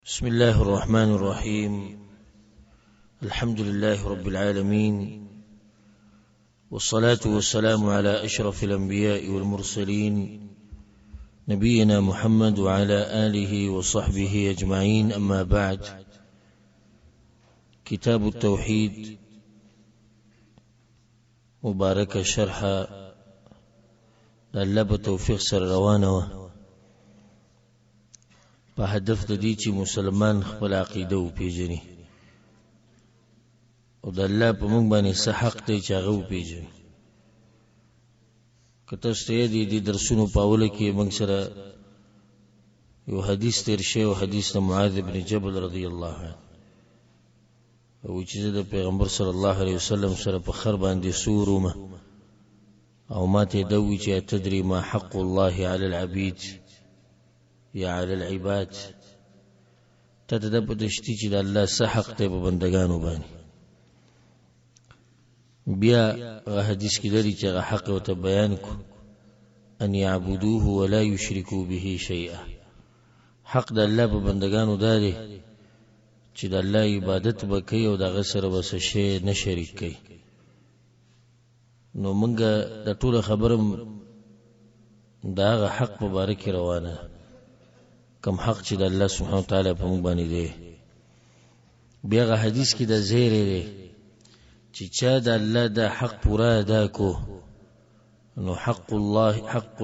بسم الله الرحمن الرحيم. الحمد لله رب العالمين، والصلاة والسلام على أشرف الأنبياء والمرسلين نبينا محمد وعلى آله وصحبه أجمعين. أما بعد، كتاب التوحيد مبارك شرح لالب توفيق سر روانه په هدف د دې چې مسلمان خپل عقیده او پیژني او د الله په موږ باندې څه حق دی چې هغه وپیژني. که تاسو ته دې درسونو په اوله کې موږ سره یو حدیث تیر شوی او حدیث د معاذ بن جبل رضی الله عنه او چې د پیغمبر صلی الله علیه وسلم سره په خر باندې سورومه او ماته دوی چې تدري ما حق الله علی العبید یا علی العباد، ته د پدشتي چې د الله څخه حق ته په بندگانو باندې. بیا حدیث کې لري چې حق او ته بیان کو ان يعبدوه ولا يشركوا به شيئا. حق د الله په بندگانو دی چې د الله عبادت وکړي او دغه سره وسه شی نه شریک کړي. نو مونږه د ټول خبرم دا حق مبارک روانه، کم حق چې د الله سبحانه وتعالى په موږ باندې دی. بیا حدیث کې د زیره دی چې چا د الله د حق پورا ادا کو نو حق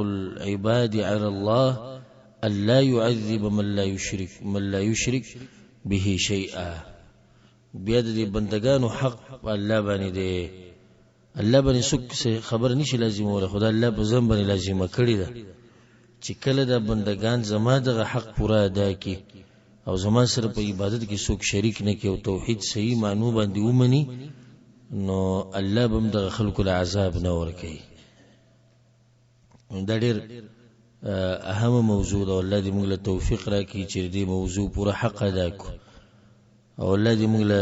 العباد على الله الا يعذب من لا يشرك به شيئا. بیا د بندگانو حق الله باندې دی. الله باندې څوک خبر نشي لازم ولا خدای الله په ځم باندې لازم کړی ده چې کله د بندگان زما دغه حق پورا ادا کی او زما سره په عبادت کې څوک شریک نه کی او توحید صحیح معنی باندې ومني، نو الله بم دغه خلکو له عذاب نه ورکي. دا ډېر اهم موضوع ده. الله دې موږ له توفیق راکړي چې دې موضوع پورا حق ادا کو او الله دې موږ له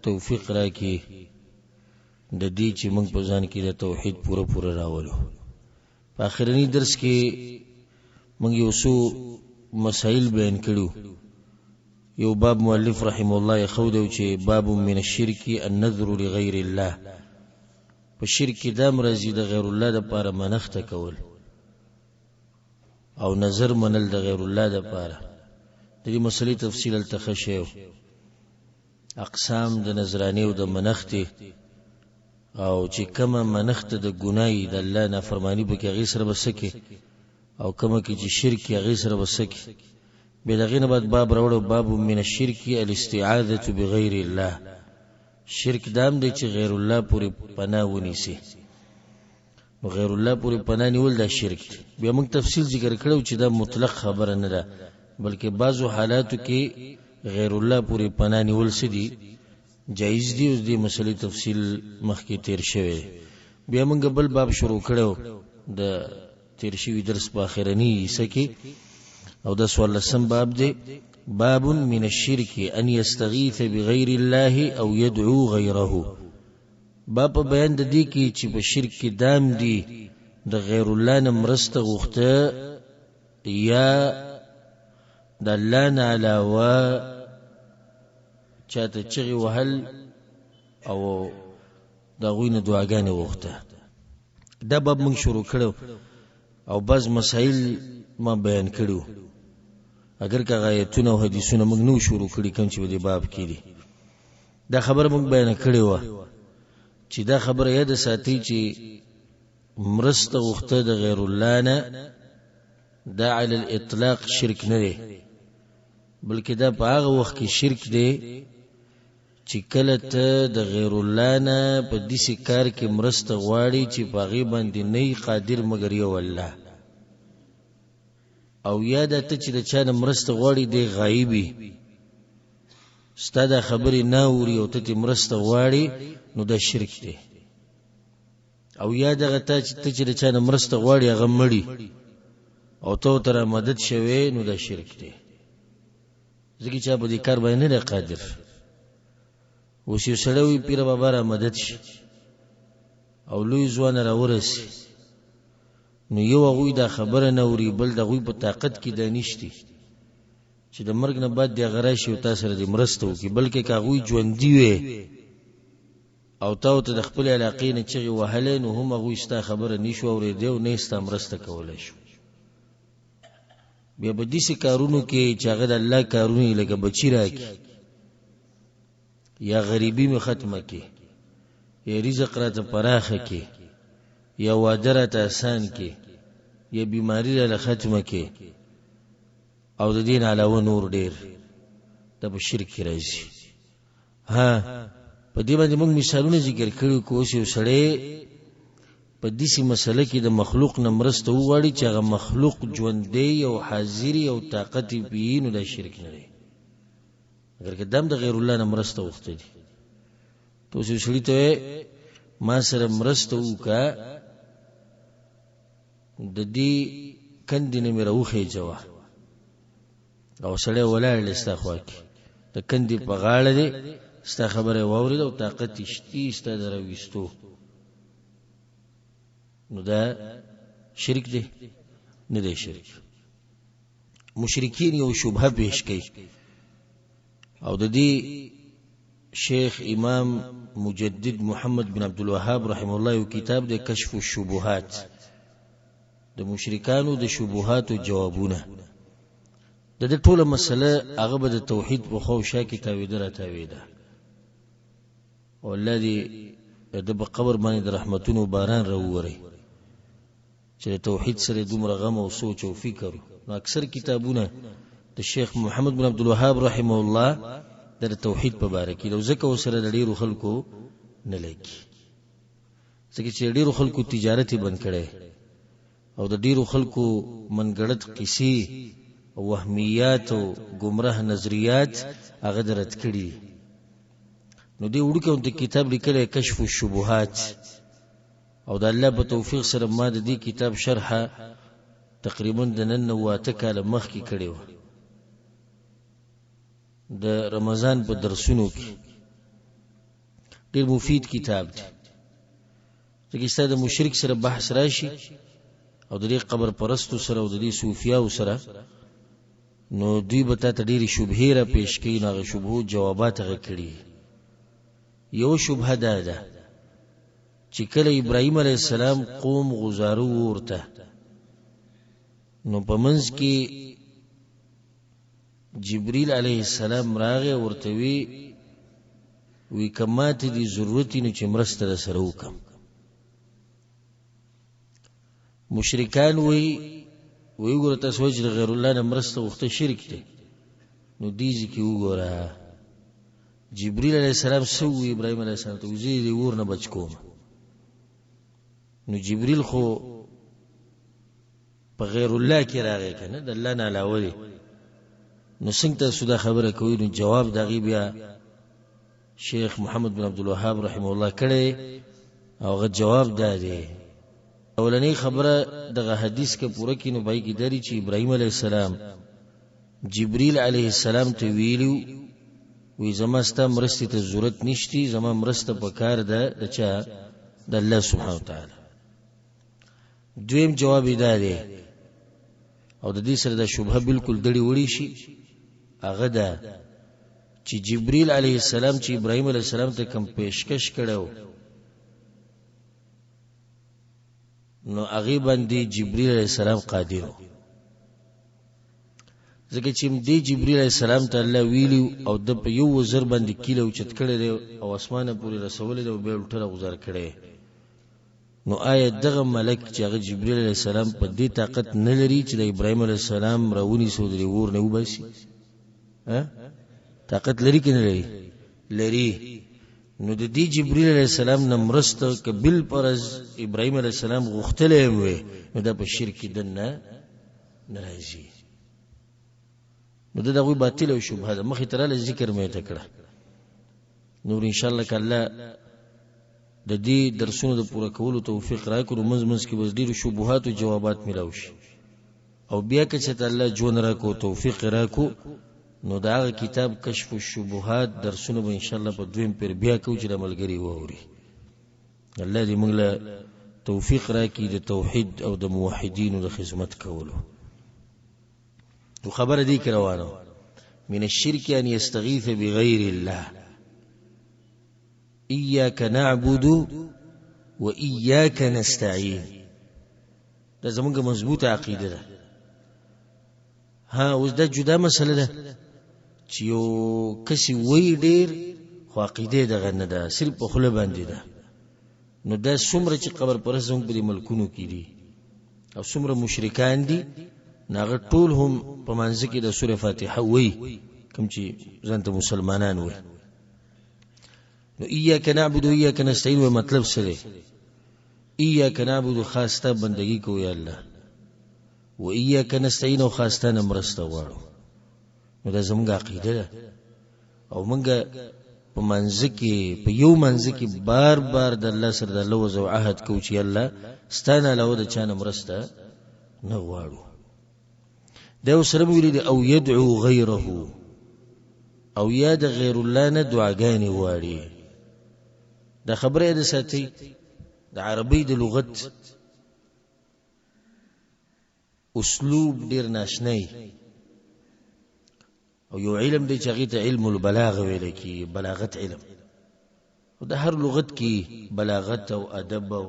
توفیق راکړي د دې چې موږ په ځان کې د توحید پورا راولو. په اخرنی درس کې موږ یو څو مسائل بیان کړو. یو باب مؤلف رحم الله خودو چې باب من الشرك النذر لغير الله. په شرک د مرزي د غیر الله لپاره منښت کول او نظر منل د غیر الله لپاره. د دې مسلې تفصیل التخشیو اقسام د نظرانی او د منښت او چې کومه منښت د ګناي د الله نافرمانی به کې غي سره وسکه او کومه کې چې شرک غي سره وسکه. به دغه نه بعد باب راوړو باب من الشرك الاستعاذة بغیر الله. شرک دام دی چې غیر الله پوری پناه ونیسي. نو غیر الله پوری پناه نیول دا شرک. بیا موږ تفصیل ذکر کړو چې دا مطلق خبره نه ده، بلکې بعضو حالاتو کې غیر الله پوری پناه نیول سدي جایز دی. اوس دې مسلې تفصیل مخکې تیر شوی. بیا موږ بل باب شروع کړو د تیر شوی درس په اخرنی سکی او د 14 باب دی. باب من الشرك ان يستغيث بغير الله او يدعو غيره. باب بیان د دې کې چې په شرک کې دام دی د غیر الله نه مرسته غوښته یا د الله نه علاوه چاته چغي وهل او دا غوینه دعاګانې وغوښته. دا باب موږ شروع کړو او بعض مسائل ما بیان کړو. اگر که آیتونه او حدیثونه موږ نو شروع کړی کوم چې د باب کې دي، دا خبره موږ بیان کړې و چې دا خبره یاد ساتي چې مرسته غوښته د غیر الله نه دا علی الاطلاق شرک نه دی، بلکې دا په هغه وخت کې شرک دی چې کله ته د غیر الله نه په دې کار کې مرسته غواړي چې په غي باندې نه قادر مگر یو الله، او یاد ته چې د چا نه مرسته غواړي دی غایبی ستاده خبرې نه اوري او ته مرسته غواړي، نو دا شرک دی. او یاد غته چې د چا نه مرسته غواړي هغه مړی او ته تر مدد شوي، نو دا شرک دی. ځکه چې په دې کار باندې نه قادر. اوس یو سړی پیر بابا را مدد شي او لوی ځوان را ورسي، نو یو غوی دا خبره نه اوري بل د غوی په طاقت کې د نشتی، چې د مرګ نه بعد دی غراشي او تاسو سره د مرسته وکي، بلکې کاغوی ژوندۍ وي او تاسو ته د خپل علاقې نه چغي وهلې نو هم هغه ستا خبره نشو اورېدو او نه ستا مرسته کولای شو. بیا به دې کارونو کې چې هغه د الله کارونه لکه بچی راکي یا غریبی می ختمه کی یا رزق راته پراخه کی یا واده راته آسان کی یا بیماری راته ختمه کی او د دین علاوه نور ډیر د شرک راځي. ها په دې باندې موږ مثالونه ذکر کړو کو چې سړی په دې سي مسله کې د مخلوق نه مرسته وغواړي چې هغه مخلوق ژوندۍ او حاضری او طاقت وي نو د شرک نه دی. اگر که دم د غیر الله نه مرسته وخته دي تو چې سړی ته ما سره مرسته وکا د دې کندې مې راوخې جوه او سړی ولاړ لستا خوا کې د کندې په غاړه دی ستا خبره واورید او طاقت شتی ستا درويستو نو دا شرک دی نه دی شرک. مشرکین یو شبهه پیش کوي او د دې شیخ امام مجدد محمد بن عبد الوهاب رحم الله یو کتاب د کشف الشبهات د مشرکانو د شبهات او جوابونه د دې ټوله مسله هغه به د توحید په خو شا کې تاویده او الذي د قبر باندې د رحمتونو باران راووري چې توحید سره دومره غم او سوچ او فکر. نو اکثر کتابونه د شیخ محمد بن عبد الوهاب رحمه الله د توحید په اړه کې لو زکه سره د ډیرو خلکو نه لګي ځکه چې ډیرو خلکو تجارت بند کړي او د ډیرو خلکو منګړت قصې او وهمیات او گمراه نظریات هغه درت کړي. نو دی وړکه د کتاب لیکل کشف الشبهات او د الله په توفیق سره ما د دې کتاب شرحه تقریبا د نن واته کاله مخ کې کړي و د رمضان په درسونو کې. ډیر مفید کتاب دی ځکه چې د مشرک سره بحث راشي او د دې قبر پرستو سره او د دې صوفیاو سره نو دوی به ته ډېری شبهه را پیش کړي نو هغه شبهو جوابات هغه کړي. یو شبهه ده چې کله ابراهیم علیه السلام قوم غزارو ورته نو په منځ کې جبريل علیه السلام راغی ورته وی کماته دي ضرورت نه چې مرسته سره وکم. مشرکان وی ګورته سوچ غیر الله نه مرسته وخته شرک دی. نو دیږي کې وګوره جبريل علیه السلام سو ابراهیم علیه السلام ته وزید ور نه بچ کوم. نو جبريل خو په غیر الله کې راغی کنه د الله نه علاوه دی. نو څنګه سودا خبره کوي نو جواب دغه بیا شیخ محمد بن عبد الوهاب رحمه الله کړي او غو جواب دی. اولنی خبره دغه حدیث کې پوره کینو بای کی دری چې ابراهیم علیه السلام جبريل علیه السلام ته ویلو وی زما ستا مرسته ته ضرورت نشتی زما مرسته پکار ده د چا د الله سبحانه وتعالى. دویم جواب دی او د دې سره د شبهه بالکل دړي وړي شي هغه ده چې جبريل علیه السلام چې ابراهیم علیه السلام ته کوم پیشکش کړو نو هغه باندې جبريل علیه السلام قادر و ځکه چې دی جبريل علیه السلام ته الله ویلو او د په یو وزر باندې کیلو چت کړي او اسمانه پوری رسول دی او به الټره گزار کړي. نو آیا دغه ملک چې هغه جبريل علیه السلام په دې طاقت نه لري چې د ابراهیم علیه السلام راونی سو دی ور نه وباسي؟ طاقت لري کنه لري. نو د دې جبريل علیه السلام نه مرسته کبل پرز ابراهیم علیه السلام غختلې وي نو دا په شرک دنه ناراضي. نو دغه باطل او شبهه ده مخې تراله ذکر مې تکړه. نور ان شاء الله کله د دې درسونو د پوره کولو توفیق راکړو منځ کې بس ډیرو شبهات او جوابات ملاوي شي او بیا که چې الله جون راکو توفیق راکو نو دا کتاب کشف الشبهات درسونه به ان شاء الله په دویم پر بیا کو چې عملګری ووري. الله دې موږ له توفیق راکړي د توحید او د موحدینو د خدمت کولو. تو خبره دې کړوانه من الشرك أن يستغيث بغير الله إياك نعبد وإياك نستعين. دا زمونږ مضبوطه عقیده ده. ها اوس دا جدا مسله ده چې یو کسی وی ډیر خو عقیده دغه نه ده، صرف په خوله باندې ده. نو دا څومره چې قبر پرست زموږ په دې ملکونو کې دي او څومره مشرکان دي، ناغه ټول هم په منځ کې د سوره فاتحه وی، کوم چې ځان ته مسلمانان وي. نو ایاک نعبد و ایاک نستعین و مطلب سره ایاک نعبد خاص ته بندگی کوو یا الله، و ایاک نستعین او خاص ته مرسته غواړو. نو دا زموږ عقیده ده او موږ په منځ کې په یو منځ کې بار بار د الله سره د الله وضو عهد کوو چې الله ستانه له د چانه مرسته نه غواړو. دا سره ویلي دي او يدعو غیره او یا د غیر الله نه دعاګانې واړي. دا خبره ده ساتي د عربی د لغت اسلوب ډیر ناشنای او یو علم دی چې هغه ته علم البلاغه ویل کی، بلاغت علم. او د هر لغت کې بلاغت او ادب او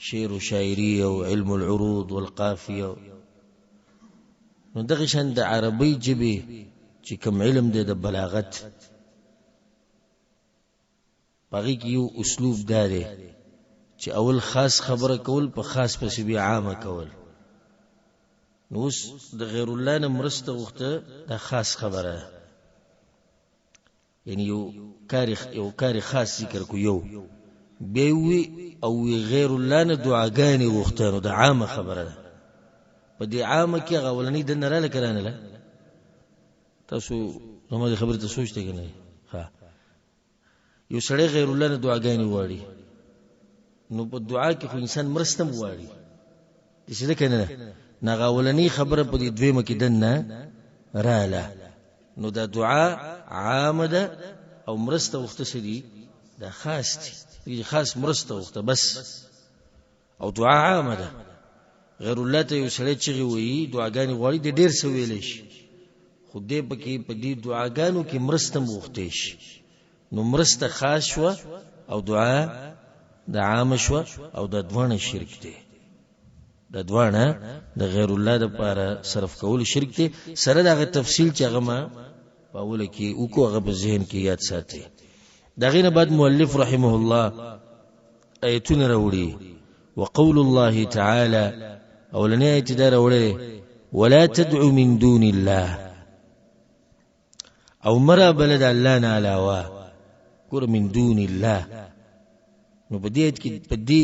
شعر او شاعری او علم العروض والقافیه. نو دغه شان د عربی جبه چې کوم علم دی د بلاغت، باقي کې یو اسلوب دی چې اول خاص خبره کول په خاص پسې بیا عامه کول. نو اوس د غیر الله نه مرسته وخته دا خاص خبره، یعنی یو کار خاص ذکر کو یو بیوی او غیر الله نه دعاګانې وخته، نو د عامه خبره ده. په دې عامه کې غولنی د نه را لکرانه له تاسو زموږ خبره ته سوچته کنه. ها یو سړی غیر الله نه دعاګانې واړي، نو په دعا کې خو انسان مرستم واړي دې څه کنه. نغاولنی خبره په دې دویمه کې دنه رااله، نو دا دعا عامه ده او مرسته وخته سړي دا خاص دي، خاص مرسته وخته بس. او دعا عامه ده، غیر الله ته یو سړی چې وي دعاګانې غواړي د ډیر څه ویل شي، خو دې پکې په دې دعاګانو کې مرسته وخته شي. نو مرسته خاص شو او دعا د عام شو، او د دوانه شرک دی. د دوانه د غیر الله لپاره صرف کول شرک دی. سره دغه تفصیل چې هغه ما په اوله کې وکړو هغه په ذهن کې یاد ساتي. دغه نه بعد مؤلف رحمه الله آیتونه راوړي. وقول الله تعالى اولنی آیت دا راوړي ولا تدعو من دون الله او مرا بلد الله نه علاوه ګور من دون الله. نو په دې آیت کې په دې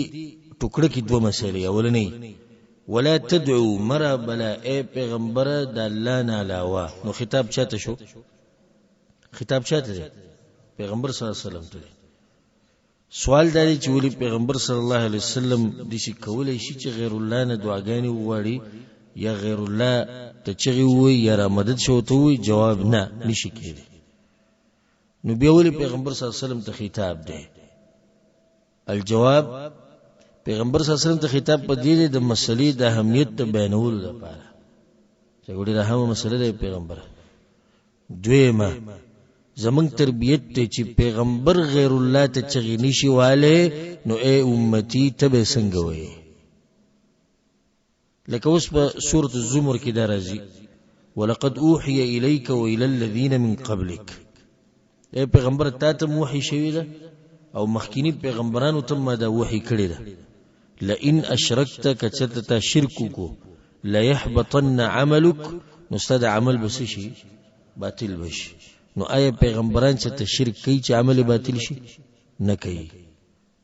ټوکړه کې دوه مسلې. اولنی ولا تدعو مرا بلا اے پیغمبر د الله نه علاوه. نو خطاب چاته شو؟ خطاب چاته دی؟ پیغمبر صلی الله علیه وسلم ته. سوال دی چې ولی پیغمبر صلی الله علیه وسلم د شي کولای شي چې غیر الله نه دعاګانې وواړي یا غیر الله ته چغي وي یا را مدد شوته وي؟ جواب نه، نشي کېږي. نو بیا ولی پیغمبر صلی الله علیه وسلم ته خطاب دی؟ الجواب پیغمبر صلی الله علیه وسلم ته خطاب په دې د مسلې د اهمیت ته بیانولو لپاره چې ګوري راهمه مسله د پیغمبر. دویمه زمون تربیت ته چې پیغمبر غیر الله ته چغی نشي والے، نو اے امتی تبه څنګه وای؟ لکه اوس په سورۃ الزمر کې دا راځي ولقد اوحي اليك والى الذين من قبلك. اے پیغمبر ته ته وحی شوی ده او مخکینی پیغمبرانو ته ما دا وحی کړی ده. لئن اشرکت کچت شرک کو لا يحبطن عملك، مستد عمل بس شي باطل بشي. نو آیا پیغمبران چې ته شرک کوي چې عمل باطل شي؟ نه کوي.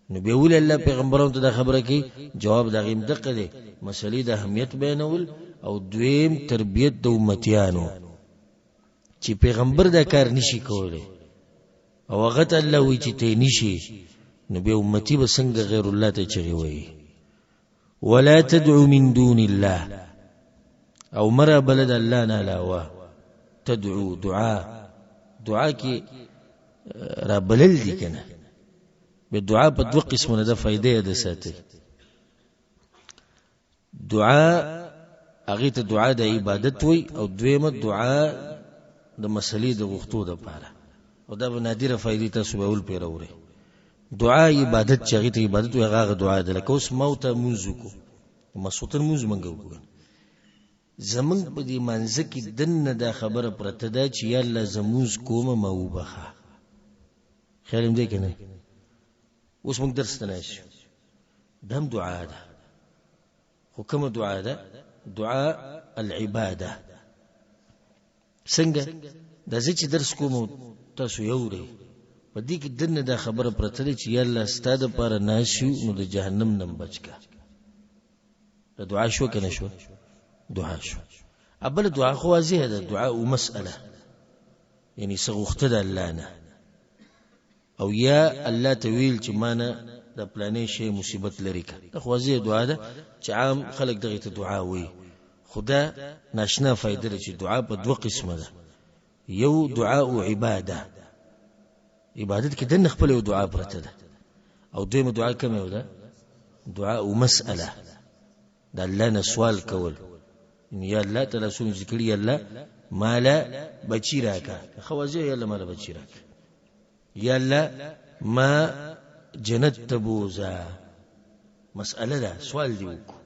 نو به ول الله پیغمبرانو ته دا خبره کوي. جواب دا غیم دقه دی، مسلې د اهمیت بیانول او دویم تربیت د امتیانو چې پیغمبر دا کار نشي کولای او هغه ته الله وی چې ته نشي، نو به امتی به څنګه غیر الله ته چغي وي؟ ولا تدعو من دون الله او مرا بلد الله نه علاوه. تدعو دعا کی را بلل دي کنه. به دعا په دوه قسمه ده فائدې ده ساتي. دعا هغه ته دعا د عبادت وي او دویمه دعا د مسلې د غوښتو د پاره او دا به نادره فائدې تاسو به ول پیروري دعا عبادت چې هغه ته عبادت وي هغه دعا ده لکه اوس موت منځ کو مسوتن منځ منګو زمنګ په دې منځ کې دنه دا خبره پرته ده چې یا الله زموز کومه موبخه خیالم دې کنه اوس موږ درس نه شو دم دعا ده خو کومه دعا ده دعاء العباده څنګه دا چې درس کوم تاسو یوري په دې کې دنه دا خبره پرته ده چې یا الله ستاده پر ناشو نو د جهنم نم بچکا دا دعا شو کنه شو دعا شو ابل دعا خو واضح ده دعاء مسأله یعنی سغخت ده الله نه او یا الله تویل چې مانه د پلانې شی مصیبت لري کا خو واضح دعا ده چې عام خلک دغه ته دعا وي خدا ناشنا فائدې لري چې دعا په دوه قسمه ده یو دعاء عباده عبادت کې د خپل دعا پرته ده او دویمه دعا کومه ده دعاء مسأله د الله نه سوال کول یا الله تعالی سونه ذکر یا الله مالا بچی راکا خوازه یا الله مالا بچی راکا یا الله ما جنت تبوزا مسأله ده سوال دی وکړو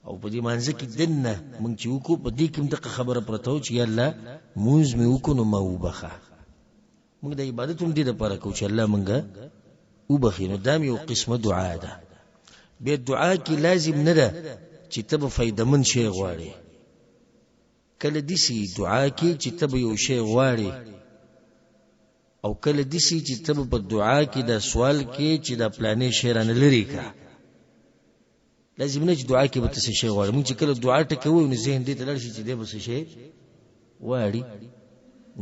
او په دې مانځ کې دنه مونږ چې وکړو په دې کې دغه خبره پرته و چې یا الله موږ مې وکړو نو ما وبخه مونږ د عبادت هم دې لپاره کوو چې الله مونږه وبخي نو دا یو قسمه دعا ده به دعا کې لازم نه ده چې ته فائدمن شي غواړي کله دې سي دعا کې چې ته یو شی غواړي او کله دې سي چې ته په دعا کې دا سوال کې چې دا پلانې شیران لري کا لازم نه چې دعا کې به څه شی غواړي مونږ چې کله دعا ټکوو نو ذهن دې ته لړ شي چې دې به څه شی غواړي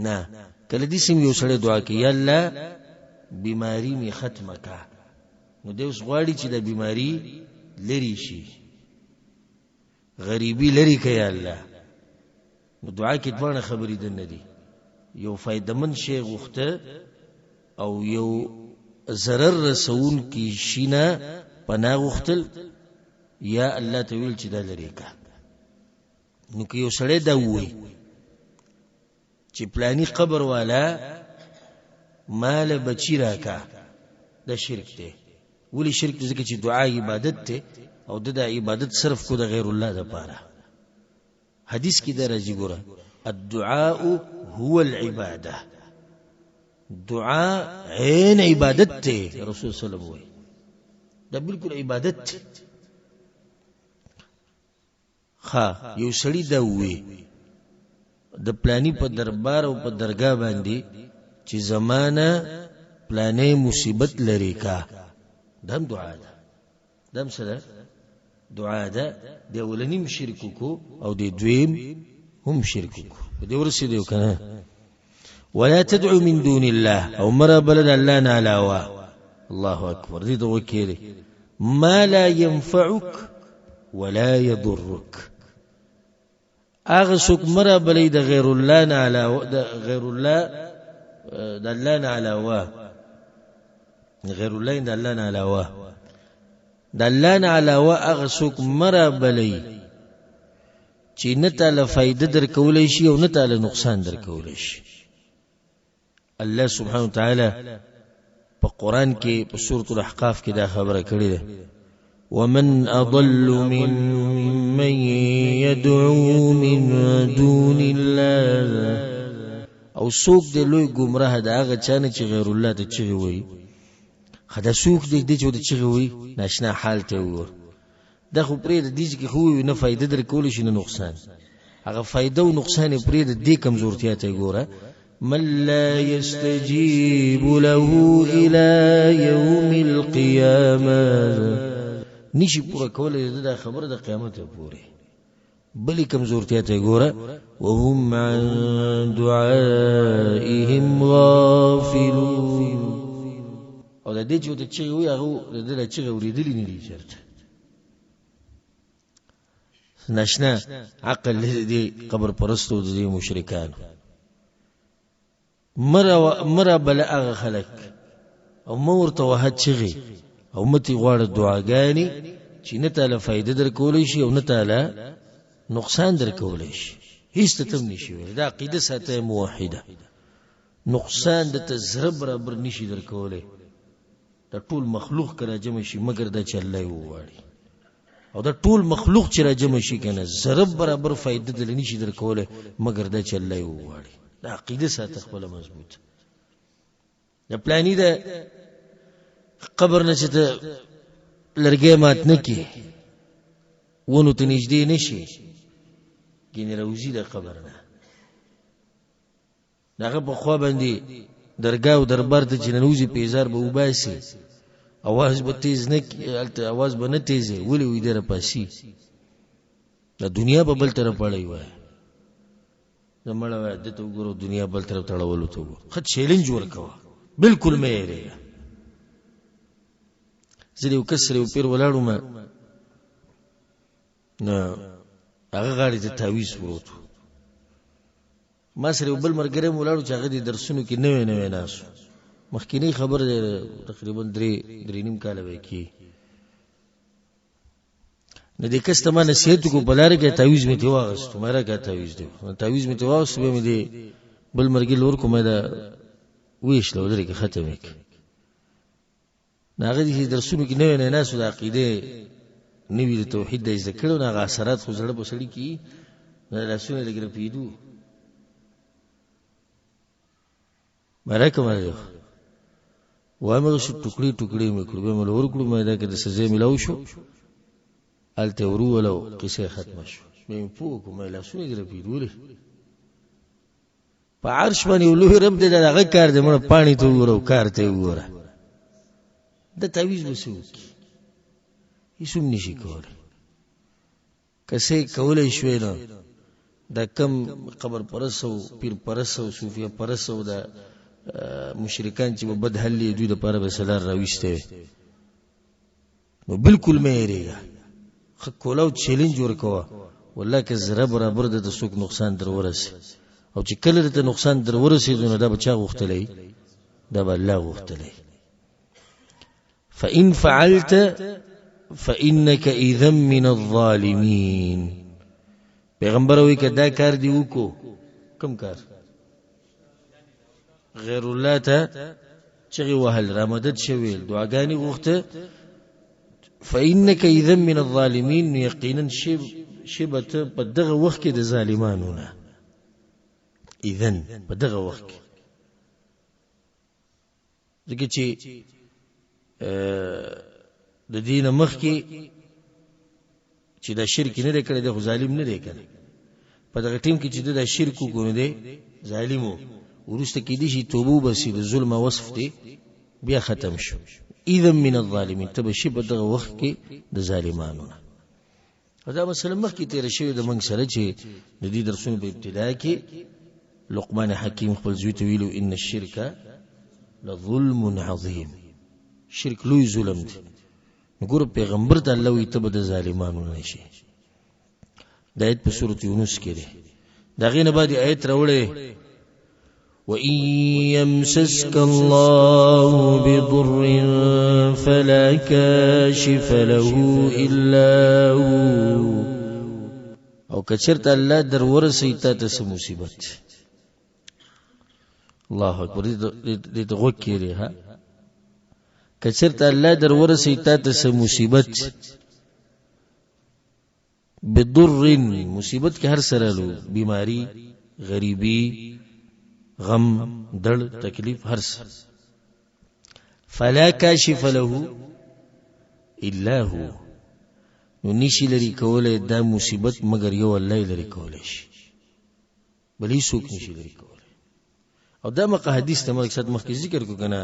نه کله دې سم یو سره دعا کې یا الله بیماری می ختمه کا نو دې اوس غواړي چې دا بیماری لري شي غریبی لري کې یا الله نو دعا کې دوه خبرې ده نه دي یو فائدمن شی غوښته او یو ضرر رسون کی شینا پناه غوښتل یا الله تویل چې دا لري کا نو که یو سړی دا وای چې پلانی قبر والا مال بچی راکا دا شرک دی ولی شرک ځکه چې دعا عبادت ته او د عبادت صرف کو د غیر الله لپاره حدیث کې درځي ګوره الدعاء هو العباده دعاء عین عبادت ته رسول صلی الله علیه وسلم دا بالکل عبادت ته ها یو سړی دا وی د پلانی په دربار او په درگاه باندې چې زمانہ پلانې مصیبت لري کا دم دعا ده دم سره دعا ده د ولنیم شرک کو او د دویم هم شرک کو د ورسې دی کنه ولا تدعو من دون الله او مر بلد الله نه علاوه الله اکبر دې توکل ما لا ينفعك ولا يضرك اغه څوک مر بلې د غیر الله نه علاوه د غیر الله د الله نه علاوه غیر الله د الله نه علاوه د الله نه علاوه اغه څوک مر بلې چې نه تعالی فائدہ درکولې شي او نه تعالی نقصان درکولې شي الله سبحانه وتعالى په قران کې په سورۃ الاحقاف کې دا خبره کړې ده ومن اضل ممن يدعو من دون الله او څوک دې لوی گمراه ده هغه چانه چې غیر الله ته چغي وي خدا څوک دې چې د چغي وي ناشنا حال ته ور دا خو پرې د دې کې خو نه فائدہ درکول شي نه نقصان هغه فائدہ او نقصان پرې د دې کمزورتیا ته ګوره من لا يستجيب له الى يوم القيامه نشي پورا کولای دا خبره د قیامت پورې بلې کمزورتیا ته ګوره وهم عن دعائهم غافلون او د دې چې د چي وي هغه د چي ورېدلې نه دي چرته ناشنا عقل دې قبر پرستو دې مشرکان مر بل هغه خلق او مور ته وحد چغي او متي غواړه دعاګانی چې نه تعالی فائدہ درکولې شي او نه تعالی نقصان درکولې شي هیڅ ته تم نشي ویل دا عقیده ساته موحده نقصان د تزره برابر نشي درکولای دا ټول مخلوق کرا جمع شي مگر دا چې الله وواړي او دا ټول مخلوق چې را جمع شي کنه ضرب برابر فائدہ دل نشي درکولای مگر دا چې الله وواړي دا عقیده ساته خپل مضبوط دا پلاني دا قبر نه چې ته لرګي مات نه کی ونه ته نږدې نشي ګینه روزي د قبر نه داغه په خوا باندې درگاه او دربار ته چې نوزي پیزار به وباسي आवाज به تیز نه الته आवाज به نه تیزه ولي وي دره پاسي د دنیا په بل طرف پړی وای زمړه وای د تو ګورو دنیا بل طرف تړولو ته خو چیلنج ورکوا بالکل مې یې زه یو کسر یو پیر ولاړو ما نه هغه غاړي ته تعویز وروت ما سره یو بل مرګره ولاړو چې هغه د درسونو کې نوې نوې ناس مخکینی خبر تقریبا 3 کال وای کی نه د کستمه نصیحت کو بلاره کې تعویز می ته واغست مېره کا تعویز دی تعویز می ته واغست به می دی بل مرګي لور کومه دا ویش لوري کې ختم وک ناغه دي درسونو کې نوې ناس د عقیده نوې توحید د ذکر او هغه اثرات خو زړه بسړي کی نه رسول لګره پیدو مرکه مله وامه شو ټوکړي ټوکړي مې کړو به مله ورکړو مې دا کې د سزا ملاو شو الته ورو ولو قصه ختم شو مې پوکو مې لا سونی در پیډولې په عرش باندې ولوه رب دې دغه کار دې مړ پانی ته ورو کار ته وره د تعویز وسو هیڅ نشي کولای کسه کولای شوې نه دا کم قبر پرسو پیر پرسو صوفیا پرسو دا مشرکان چې بد حل دوی د پاره به سلار راويسته نو بالکل مې یریږي خو کولاو چیلنج ورکوا والله که زره برابر د سوق نقصان در ورسي او چې کله د نقصان در ورسي نو دا بچا غوښتلې دا به الله غوښتلې فإن فعلت فإنك إذا من الظالمين پیغمبر وی کدا کار دی وکو کم کار غیر الله ته چغي وهل را مدد شویل دعاګانی غوښته فإنك إذا من الظالمين یقینا شبت په دغه وخت کې د ظالمانو نه اذن په دغه وخت دغه چې د دین مخ کې چې دا شرک نه کړي د ظالم نه کړي په دغه ټیم کې چې دا شرک وګونه دي ظالمو ورسته کې دي چې توبه بس د ظلم وصف دي بیا ختم شو اذا من الظالمين تبشي په دغه وخت کې د ظالمانو دا مثلا مخ کې تیر شوی د منګ سره چې د دې درسونو په ابتدا کې لقمان حکیم خپل زوی ته ویلو ان الشرك لظلم عظیم شرک لوی ظلم دی نګور پیغمبر د الله وی ته د ظالمانو نشي د آیت په سورۃ یونس کې دی دغه نه بعد آیت راوړې وَإِن يَمْسَسْكَ اللَّهُ بِضُرٍّ فَلَا كَاشِفَ لَهُ إِلَّا هُوَ او کچرت الله در ورسي ته مصیبت الله اکبر دې ته غوکیری ها کچرت الله در ورسي ته مصیبت بضر مصیبت کې هر سره لو بیماری غریبی غم دړ تکلیف هر څه فلا کاشف له الا هو نو نشي لري کوله دا مصیبت مگر یو الله لري کوله شي بلې څوک نشي لري کوله او دا مقه حدیث ته مقصد مخکې ذکر کو کنه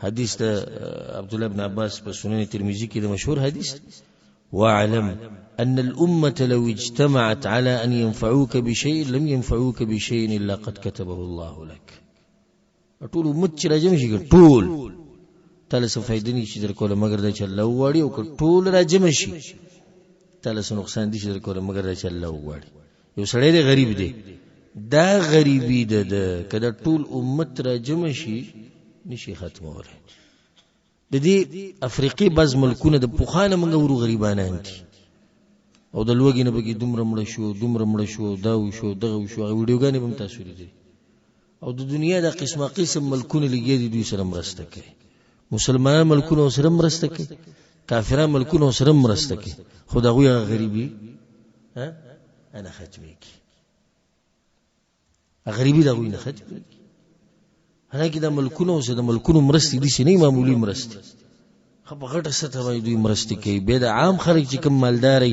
حدیث ته عبد الله بن عباس په سنن ترمذی کې د مشهور حدیث واعلم ان الامه لو اجتمعت على ان ينفعوك بشيء لم ينفعوك بشيء الا قد كتبه الله لك ټول امت چې راځم شي ټول تل څه فائدې نشي در کوله مگر د چ الله وړي او ټول راځم شي تل څه نقصان دي در کوله مگر د چ الله وړي یو سړی دی غریب دی دا غریبی ده کله ټول امت راځم شي نشي ختموله د دې افریقي باز ملکونه د پوخانه منګ ورو غریبانان دي او د لوګي نه بګي دومره مړ شو دا وشو دغه وشو هغه ویډیوګانې هم تاسو لري او د دنیا د قسم ملکونه لګي دي دوی سره مرسته کوي مسلمانان ملکونه سره مرسته کوي کافران ملکونه سره مرسته کوي خدای غریبي انا ختمي کی غریبي دا وینه ختمي هغه د ملکونو سره د ملکونو مرستې دي چې نه معمولی مرستې خو غټه سطح باندې دوی مرستې کوي به د عام خلک چې کوم مالداري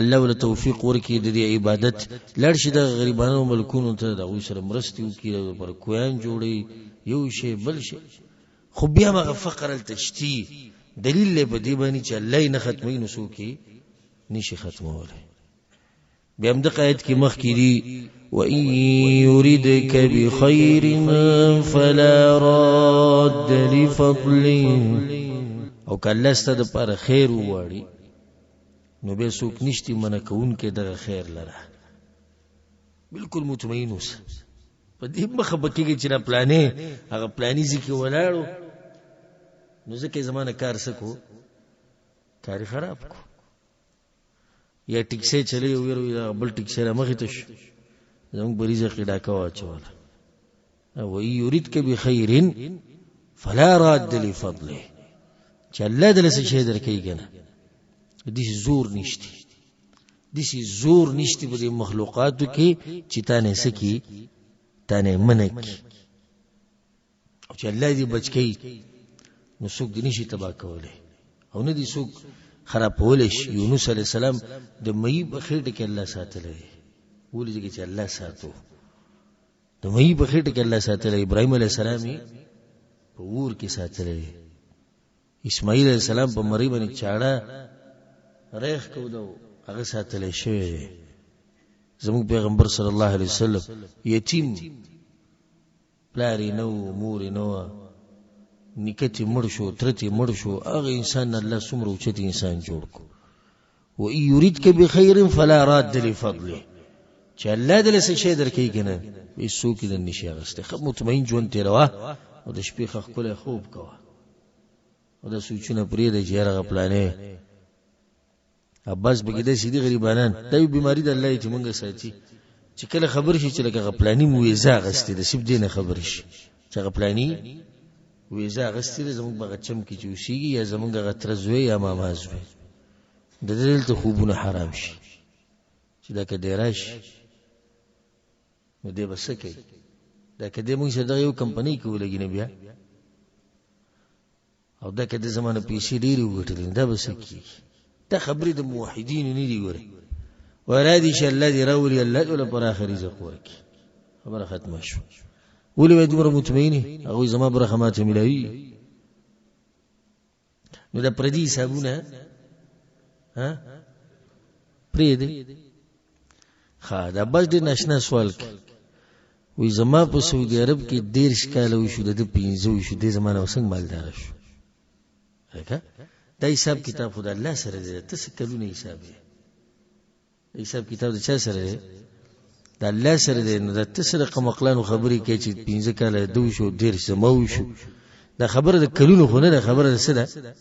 الله ول توفیق ورکړي د دې عبادت لړ شي د غریبانو ملکونو ته د غوي سره مرستې وکړي پر کویان جوړي یو شی بل شي خو بیا هغه فقر التشتی دلیل له بدی باندې چې الله نه ختمي نسو کې نشي ختموله بیا هم د قایت کې مخ کې دي وَإِن يُرِدْكَ بِخَيْرٍ فَلَا رَادَّ لِفَضْلِهِ او کله ستاسو پر خیر وواړي نو به څوک نشتی منه کوون کې دغه خیر لره بالکل مطمئن اوس په دې مخه بکیږي چې را پلانې هغه پلانې ځکه ولاړو نو ځکه زمانه کار سکو کاری خراب کو یا ټیکسه چلی ویرو بل ټیکسه مخې ته شو زموږ بریزه قیدا کا واچوله او یرید بخیر فلا راد لفضله چې الله دې څه شي درکې کنه دې زور نشتی په دې مخلوقاتو کې چې تانه سکی تانه منک او چې الله دې بچکی نو څوک دې نشي تبا کوله او نه دې څوک خرابول شي یونس علی السلام د مې په خېټه کې الله ساتلې ولې چې الله ساتو د مې په خېټه کې الله ساتلې ابراهيم علی السلام په ور کې ساتلې اسماعیل علیہ السلام په مری باندې چاړه ریخ کو دو هغه ساتل شي زموږ پیغمبر صلی الله علیه وسلم یتیم پلاری نو مور نو نکتی مړ شو ترتی مړ شو هغه انسان الله سمرو چتی انسان جوړ کو و یریدک بخیر فلا راد لفضله چې الله دې څه شي درکې کنه هیڅ څوک دې نشي غسته خو مطمئن ژوند تیروا او د شپې خپل خوب کوه او دا سوچونه پرې د جهره پلانې عباس بګیده سیدی غریبانان دا یو بیماری د الله چې مونږه ساتي چې کله خبر شي چې لکه غپلانی مو ویزا غستې د سب دینه خبر شي چې غپلانی ویزا غستې زموږ بغچم کې جوشيږي یا زموږ غترزوي یا مامازوي د دې ته خوبونه حرام شي چې دا کې ډیراش نو دې بس کې دا کې دې موږ څه د یو کمپنی کې ولګینې بیا او دا کده زمانه پیسې ډیری وګټل دا بس کی دا خبرې د موحدین نه دی ګوره ورادي ش الله دی راولي الله ول پر اخر رزق ورکی خبره ختمه شو ولې وای دومره مطمئنی او زما برخمات ملایي نو دا پردي حسابونه ها پرې دی خا دا بس د ناشنا سوال وي زما په سعودي عرب کې 10 کال وشو د 15 شو د زمانه وسنګ مالدار شو هکا دا حساب کتاب خدای الله سره دی تاسو کلونه حساب کتاب د چا سره دی د الله سره دی نو د تاسو رقم خپلانو خبرې کوي چې 15 کال دوه شو ډیر سمو شو دا خبره د کلونو خو نه ده خبره ده څه ده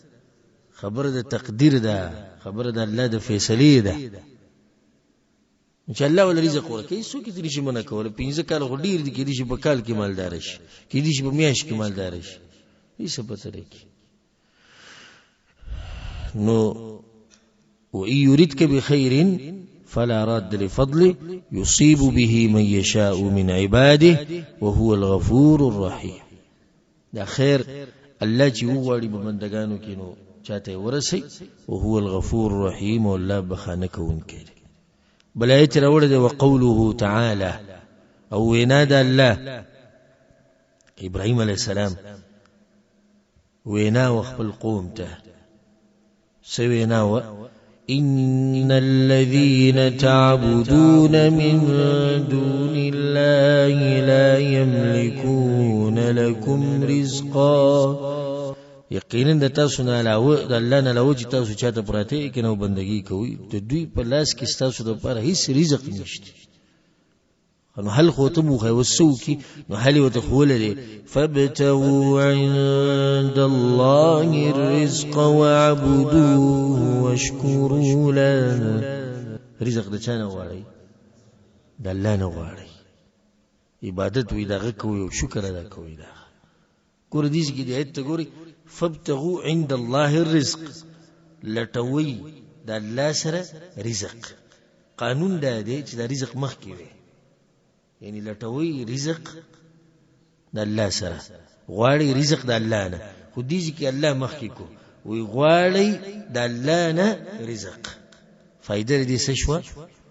خبره د تقدیر ده خبره د الله د فیصله ده ان شاء الله ول رزق ورکړي سو کې دې شي منه کول 15 کال غ ډیر دي کې دې شي په کال کې مالدار شي کې دې شي په میاش کې مالدار شي هیڅ پته نه کی نو وَإِن يُرِدْكَ بِخَيْرٍ فَلَا رَادَّ لِفَضْلِهِ يُصِيبُ بِهِ مَن يَشَاءُ مِنْ عِبَادِهِ وَهُوَ الْغَفُورُ الرَّحِيمُ دا خیر الله چې وغواړي په بندگانو کې نو چاته ورسي وهو الغفور الرحيم والله بخانه کوونکی بل آیت راوړل دی وقوله تعالی او ویناد الله ابراهيم عليه السلام وینا وخپل قوم ته سوينا إن الذين تعبدون من دون الله لا يملكون لكم رزقا یقینا د تاسو نه علاوه د الله نه علاوه چې تاسو چاته پراته کې نو بندگی کوي د دوی په لاس کې تاسو د لپاره هیڅ رزق نشته نو هل خوتم خو وسو کی نو هل وتخول لري فابتغوا عند الله الرزق واعبدوه واشكروا له رزق د چا نه غواړي؟ د الله نه غواړي. عبادت وی دغه کوي او شکر ادا کوي. دا ګور دې کې د ایت ته ګوري فابتغوا عند الله الرزق، لټوي د الله سره رزق. قانون دا دی چې د رزق مخ کې وي، یعنی لټوي رزق د الله سره، غواړي رزق د الله نه. خو دې کې الله مخ کې کو وی غواړي د الله نه رزق. فائدہ دې څه شو؟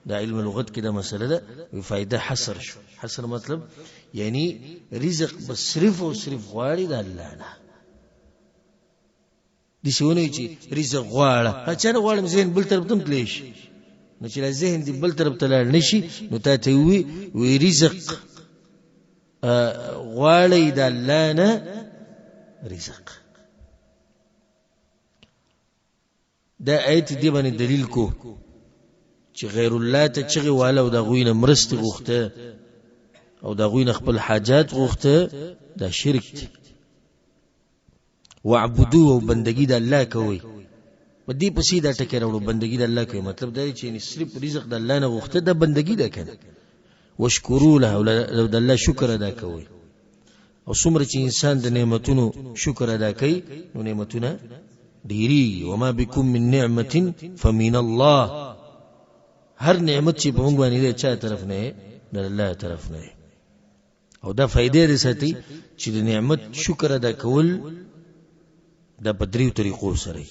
د علم لغت کې دا مسله ده، وی فائدہ حصر شو. حصر مطلب یعنی رزق بس صرف او صرف غواړي د الله نه. دې څونه چې رزق غواړه، اچانه غواړم ذهن بل طرف ته تللی شي، نو چې ذهن دې بل طرف ته لاړ نشي، نو ته وی رزق غواړي د الله نه رزق. دا آیت دی باندې دلیل کو چې غیر الله ته چغي والا او د غوینه مرسته غوښته او د غوینه خپل حاجات غوښته، دا شرک دی. وعبدوه او بندگی د الله کوي. په دې پسې دا ټکی راوړو بندگی د الله کوي، مطلب دا چې صرف رزق د الله نه غوښته د بندگی ده کنه. وشکروا له، او د الله شکر ادا کوي. او څومره چې انسان د نعمتونو شکر ادا کوي نو نعمتونه ډیری. وما بكم من نعمه فمن الله، هر نعمت چې په موږ باندې ده چا طرف نه؟ د الله طرف نه. او دا فائدې دې ساتي چې د نعمت شکر ادا کول د بدریو طریقو سره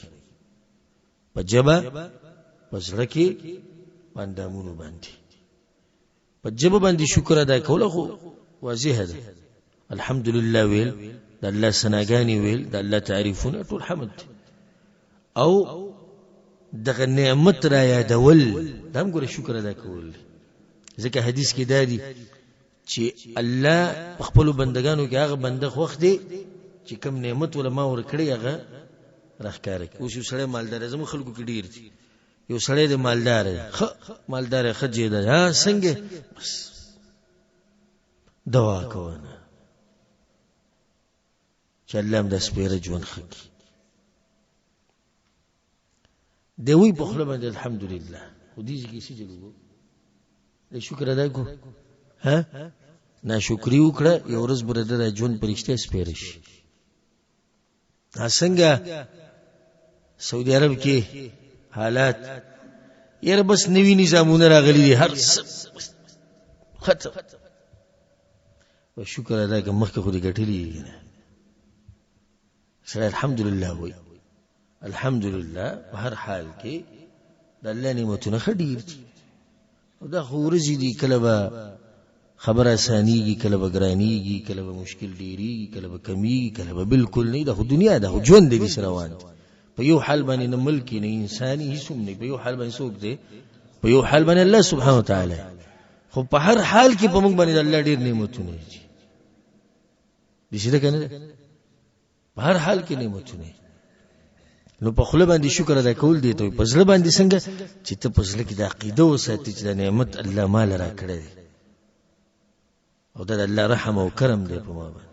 په جبه په زړه کې باندې مونږ باندې په جبه باندې شکر ادا کول خو واضح ده. الحمدلله ویل، د الله ثناګانی ویل، د الله تعریفونه ټول حمد. او دغه نعمت را یادول دا هم ګوره شکر ادا کول. ځکه حدیث کې دا دی چې الله خپل بندگانو کې هغه بنده خوښ دی چې کوم نعمت ول ما ور کړی هغه راخکاره. اوس یو سړی مالدار، زمو خلکو کې ډیر دي، یو سړی د مالدار خجې ده، ها څنګه دوا کوونه چې الله هم د سپیره ژوند خکې دی وی په خپل باندې الحمدلله. خو دې کې څه جوړو د شکر ادا کو، ها ناشکری وکړه، یو ورځ برده د ژوند پرشته سپیره شي. څنګه سعودي عرب کې حالات یره بس نوی نظامونه راغلي دي، هر ختم. او شکر ادا کوم مخکې خو دې ګټلې نه سره الحمدلله وي. الحمدلله په هر حال کې د الله نعمتونه خډیر دي. او دا خو ورځي دي، کله به خبره اسانيږي، کله به ګرانيږي، کله به مشکل ډیریږي، کله به کمیږي، کله به بالکل نه. دا خو دنیا ده، خو ژوند دې سره روان دي. په یو حال باندې نه ملک نه انساني هیڅ هم نه، په یو حال باندې څوک دی، په یو حال باندې الله سبحانه وتعالى. خو په هر حال کې په موږ باندې الله ډیر نعمتونه دي. دې څه ده کنه؟ په هر حال کې نعمتونه. نو په خله باندې شکر ادا کول دي ته په ځل باندې څنګه چې ته په ځل کې د عقیده وساتې چې د نعمت الله مال را کړی دی او د الله رحم او کرم دی په ما باندې.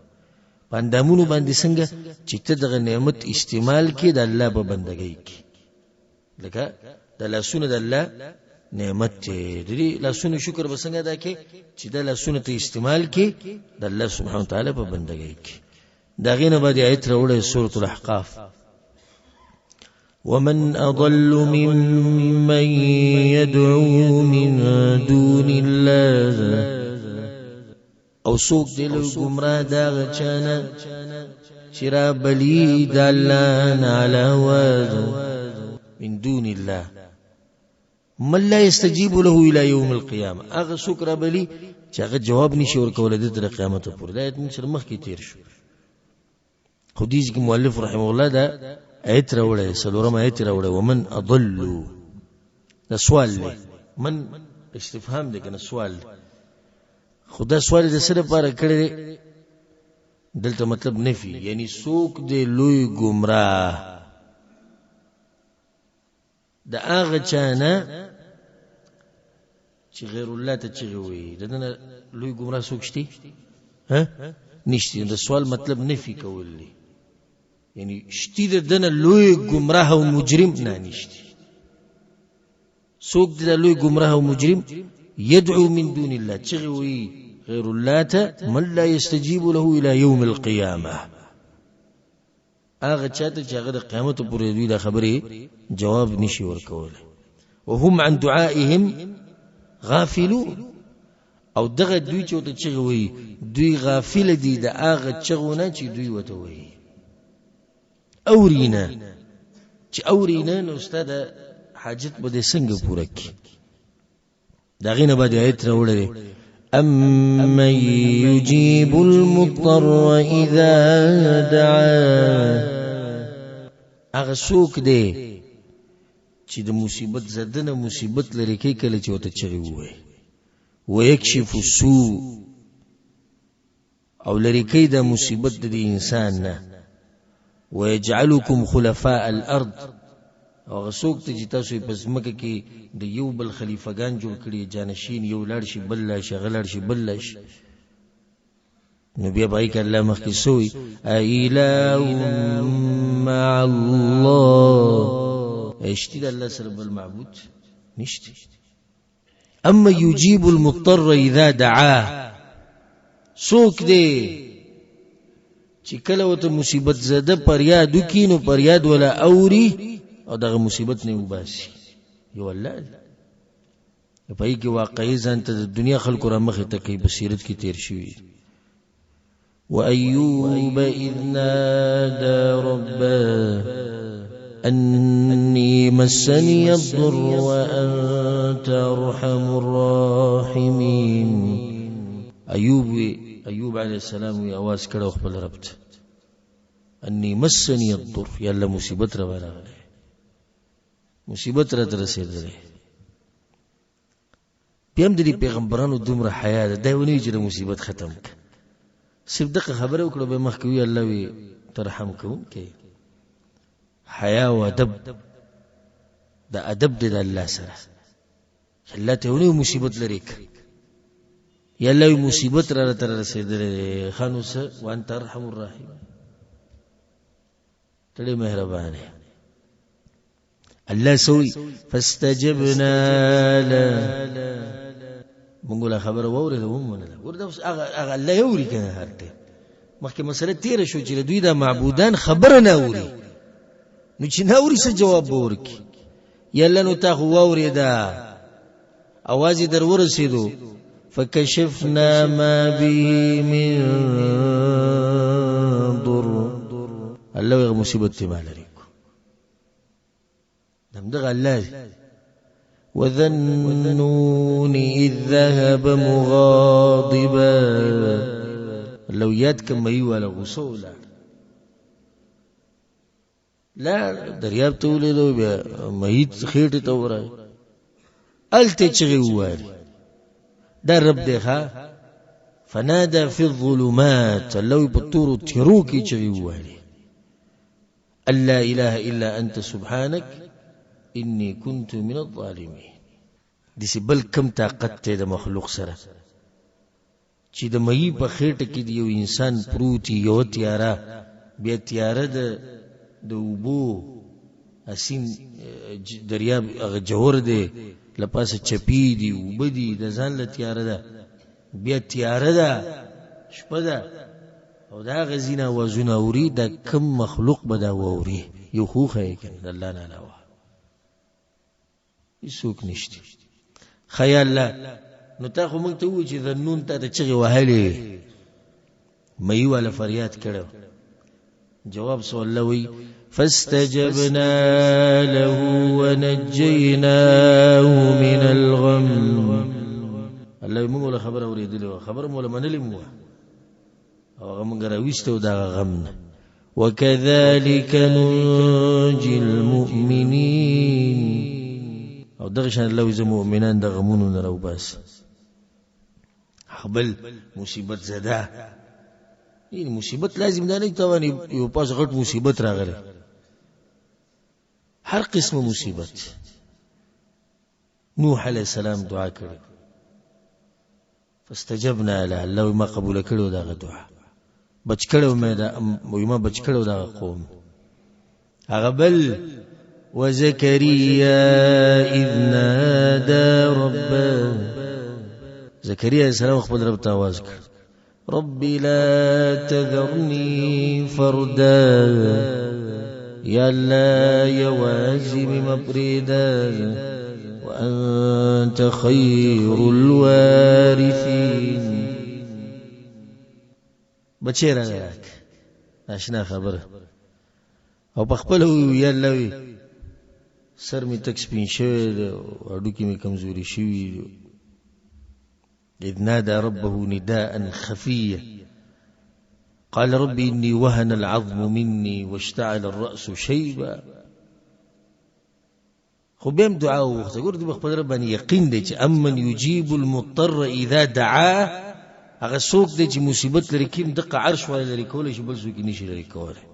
پاندامونو باندې څنګه چې ته دغه نعمت استعمال کې د الله په بندګۍ کې، لکه د لاسونو د الله نعمت دې لاسونو شکر به څنګه ادا کې چې د لاسونو ته استعمال کې د الله سبحانه وتعالى په بندګۍ کې. دا غینه باندې آیت راوړې سورۃ الاحقاف. ومن أضل ممن يدعو من دون الله، او سوک دل گمراه دا غچانا چرا بلی دالان علاوه من دون الله من لا يستجيب له الى يوم القيامه. اغه سوک را بلی چې هغه جواب نشي ورکول د تر قیامت پورې. دا ایت سره مخ کې تیر شو. حدیث کې مؤلف رحمه الله دا ایت راوړی، سلورم ایت راوړی. ومن اضل، دا سوال دی، من استفهام دی کنه سوال دی. خدا سوال د سره لپاره کړی دلته مطلب نفي، یعنی سوک دی لوی گمراه د هغه چانه چې غیر الله ته چغي وي. دنه لوی گمراه سوک شتي؟ ها نشتی. د سوال مطلب نفي کول دی، یعنی شتی دنه لوی گمراه او مجرم نه نشتی. سوق د لوی گمراه او مجرم يدعو من دون الله چغوي غير اللات من لا يستجيب له الى يوم القيامه هغه چاته چې هغه د قیامت پورې دوی د خبرې جواب نشي ورکوله وهم عن دعائهم غافلون او دغه دوی چې ته چغوي دوی غافل دي د هغه چغونه چې دوی وته وي اورینا چې اورینا نو استاد حاجت بده څنګه پوره کی دا غینه باندې آیت راوړل أَمَّنْ يُجِيبُ الْمُضْطَرَّ إِذَا دَعَاهُ هغه څوک دی چې د مصیبت زدنه مصیبت لري کې کله چې وته چغي وای ويكشف السوء او لري کې د مصیبت د انسان نه ويجعلكم خلفاء الارض او غسوک ته چې تاسو په ځمکه کې د یو بل خلیفګان جوړ کړي جانشین یو لړ شي بل لړ شي غلړ شي بل لړ شي نو بیا بای ک الله مخکې سوی ایلا مع الله اشتي الله سره بل معبود نشته اما يجيب المضطر اذا دعاه سوک دی چې کله وته مصیبت زده پریاد وکینو پریاد ولا اوري او دغه مصیبت نه وباسي یو الله په یی کې واقعي ځان ته د دنیا خلکو را مخه ته کې بصیرت کې تیر شوی وأيوب إذ نادى ربه أني مسني الضر وأنت أرحم الراحمين أيوب عليه السلام آواز کړه خپل رب ته أني مسني الضر يلا مصیبت را راغله مصیبت را رسیدله پیغمبرانو دومره حیا ده دایونه چې مصیبت ختم ک صرف دغه خبره وکړو به مخکوي الله وی ترحم کوم کې حیا او ادب د ادب د الله سره الله ته ونه مصیبت لري یا الله مصیبت را تر رسیدله خانو سه وان ترحم الرحیم تړي مهربانه الله سوي فاستجبنا له مونږه خبر ووره ومنه ورته هغه الله یوري کنه هرته مخکې مسله تیر شو چې دوی د معبودان خبر نه اوري نو چې نه اوري څه جواب ورکي یله نو تا خو ووري دا اواز در ورسېدو فكشفنا ما به من ضر الله یو مصیبت ته مالري دغه الله وذنون إذ ذهب مغاضبا لو يدكم ولا غصولا لا دریاب ته ولیدو بیا مهید خېټه ته ورای الته چغي وای دا رب دی ښا فنادى في الظلمات لو بطور تروكي چغي وای الا اله الا انت سبحانك إني كنت من الظالمين دي سبل کم طاقت ته د مخلوق سره چې د مې په خېټه کې یو انسان پروتي یو تیارا بیا تیارا د وبو اسین دریاب هغه جوهر دی لپاسه چپی دی وبدي د ځان له تیارا ده بیا تیارا ده شپه ده او دا غزینا وزنا اوري د کم مخلوق بدا ووري یو خوخه کې الله نه علاوه هیڅوک نشته خیال لا نو تا خو موږ ته و چې ذنون ته چغي وهلې مې ولا فریاد کړو جواب سوال لوي فاستجبنا له ونجيناه من الغم الله موږ له خبر اوریدلو خبر مولا منلې مو او موږ راويستو دا غم وكذلك ننجي المؤمنين او دغه شان الله ز مؤمنان د غمونو نه راوباس خپل مصیبت زده این مصیبت لازم نه توانی یو پاس غټ مصیبت راغله هر قسم مصیبت نوح علیہ السلام دعا کړه فاستجبنا له الله ما قبول کړو دا دعا بچ کړو مې دا ما بچ کړو دا قوم هغه بل وزكريا إذ نادى ربه زكريا السلام خپل رب ته आवाज کړ رب لا تذرني فردا يا الله يوازي مبردا وأنت خير الوارثين بچی راک آشنا خبر او بخپل یا الله سر می تک سپین شوی اډو کې می کمزوري شوی إذ نادى ربه نداء خفيا قال رب إني وهن العظم مني واشتعل الرأس شيبا خو بهم دعا وخت ګور دې بخپل رب باندې یقین دی چې امن یجیب المضطر اذا دعا هغه څوک دی چې مصیبت لري کیم دغه عرش ولا لري کولای شي بل څوک نشي لري کولای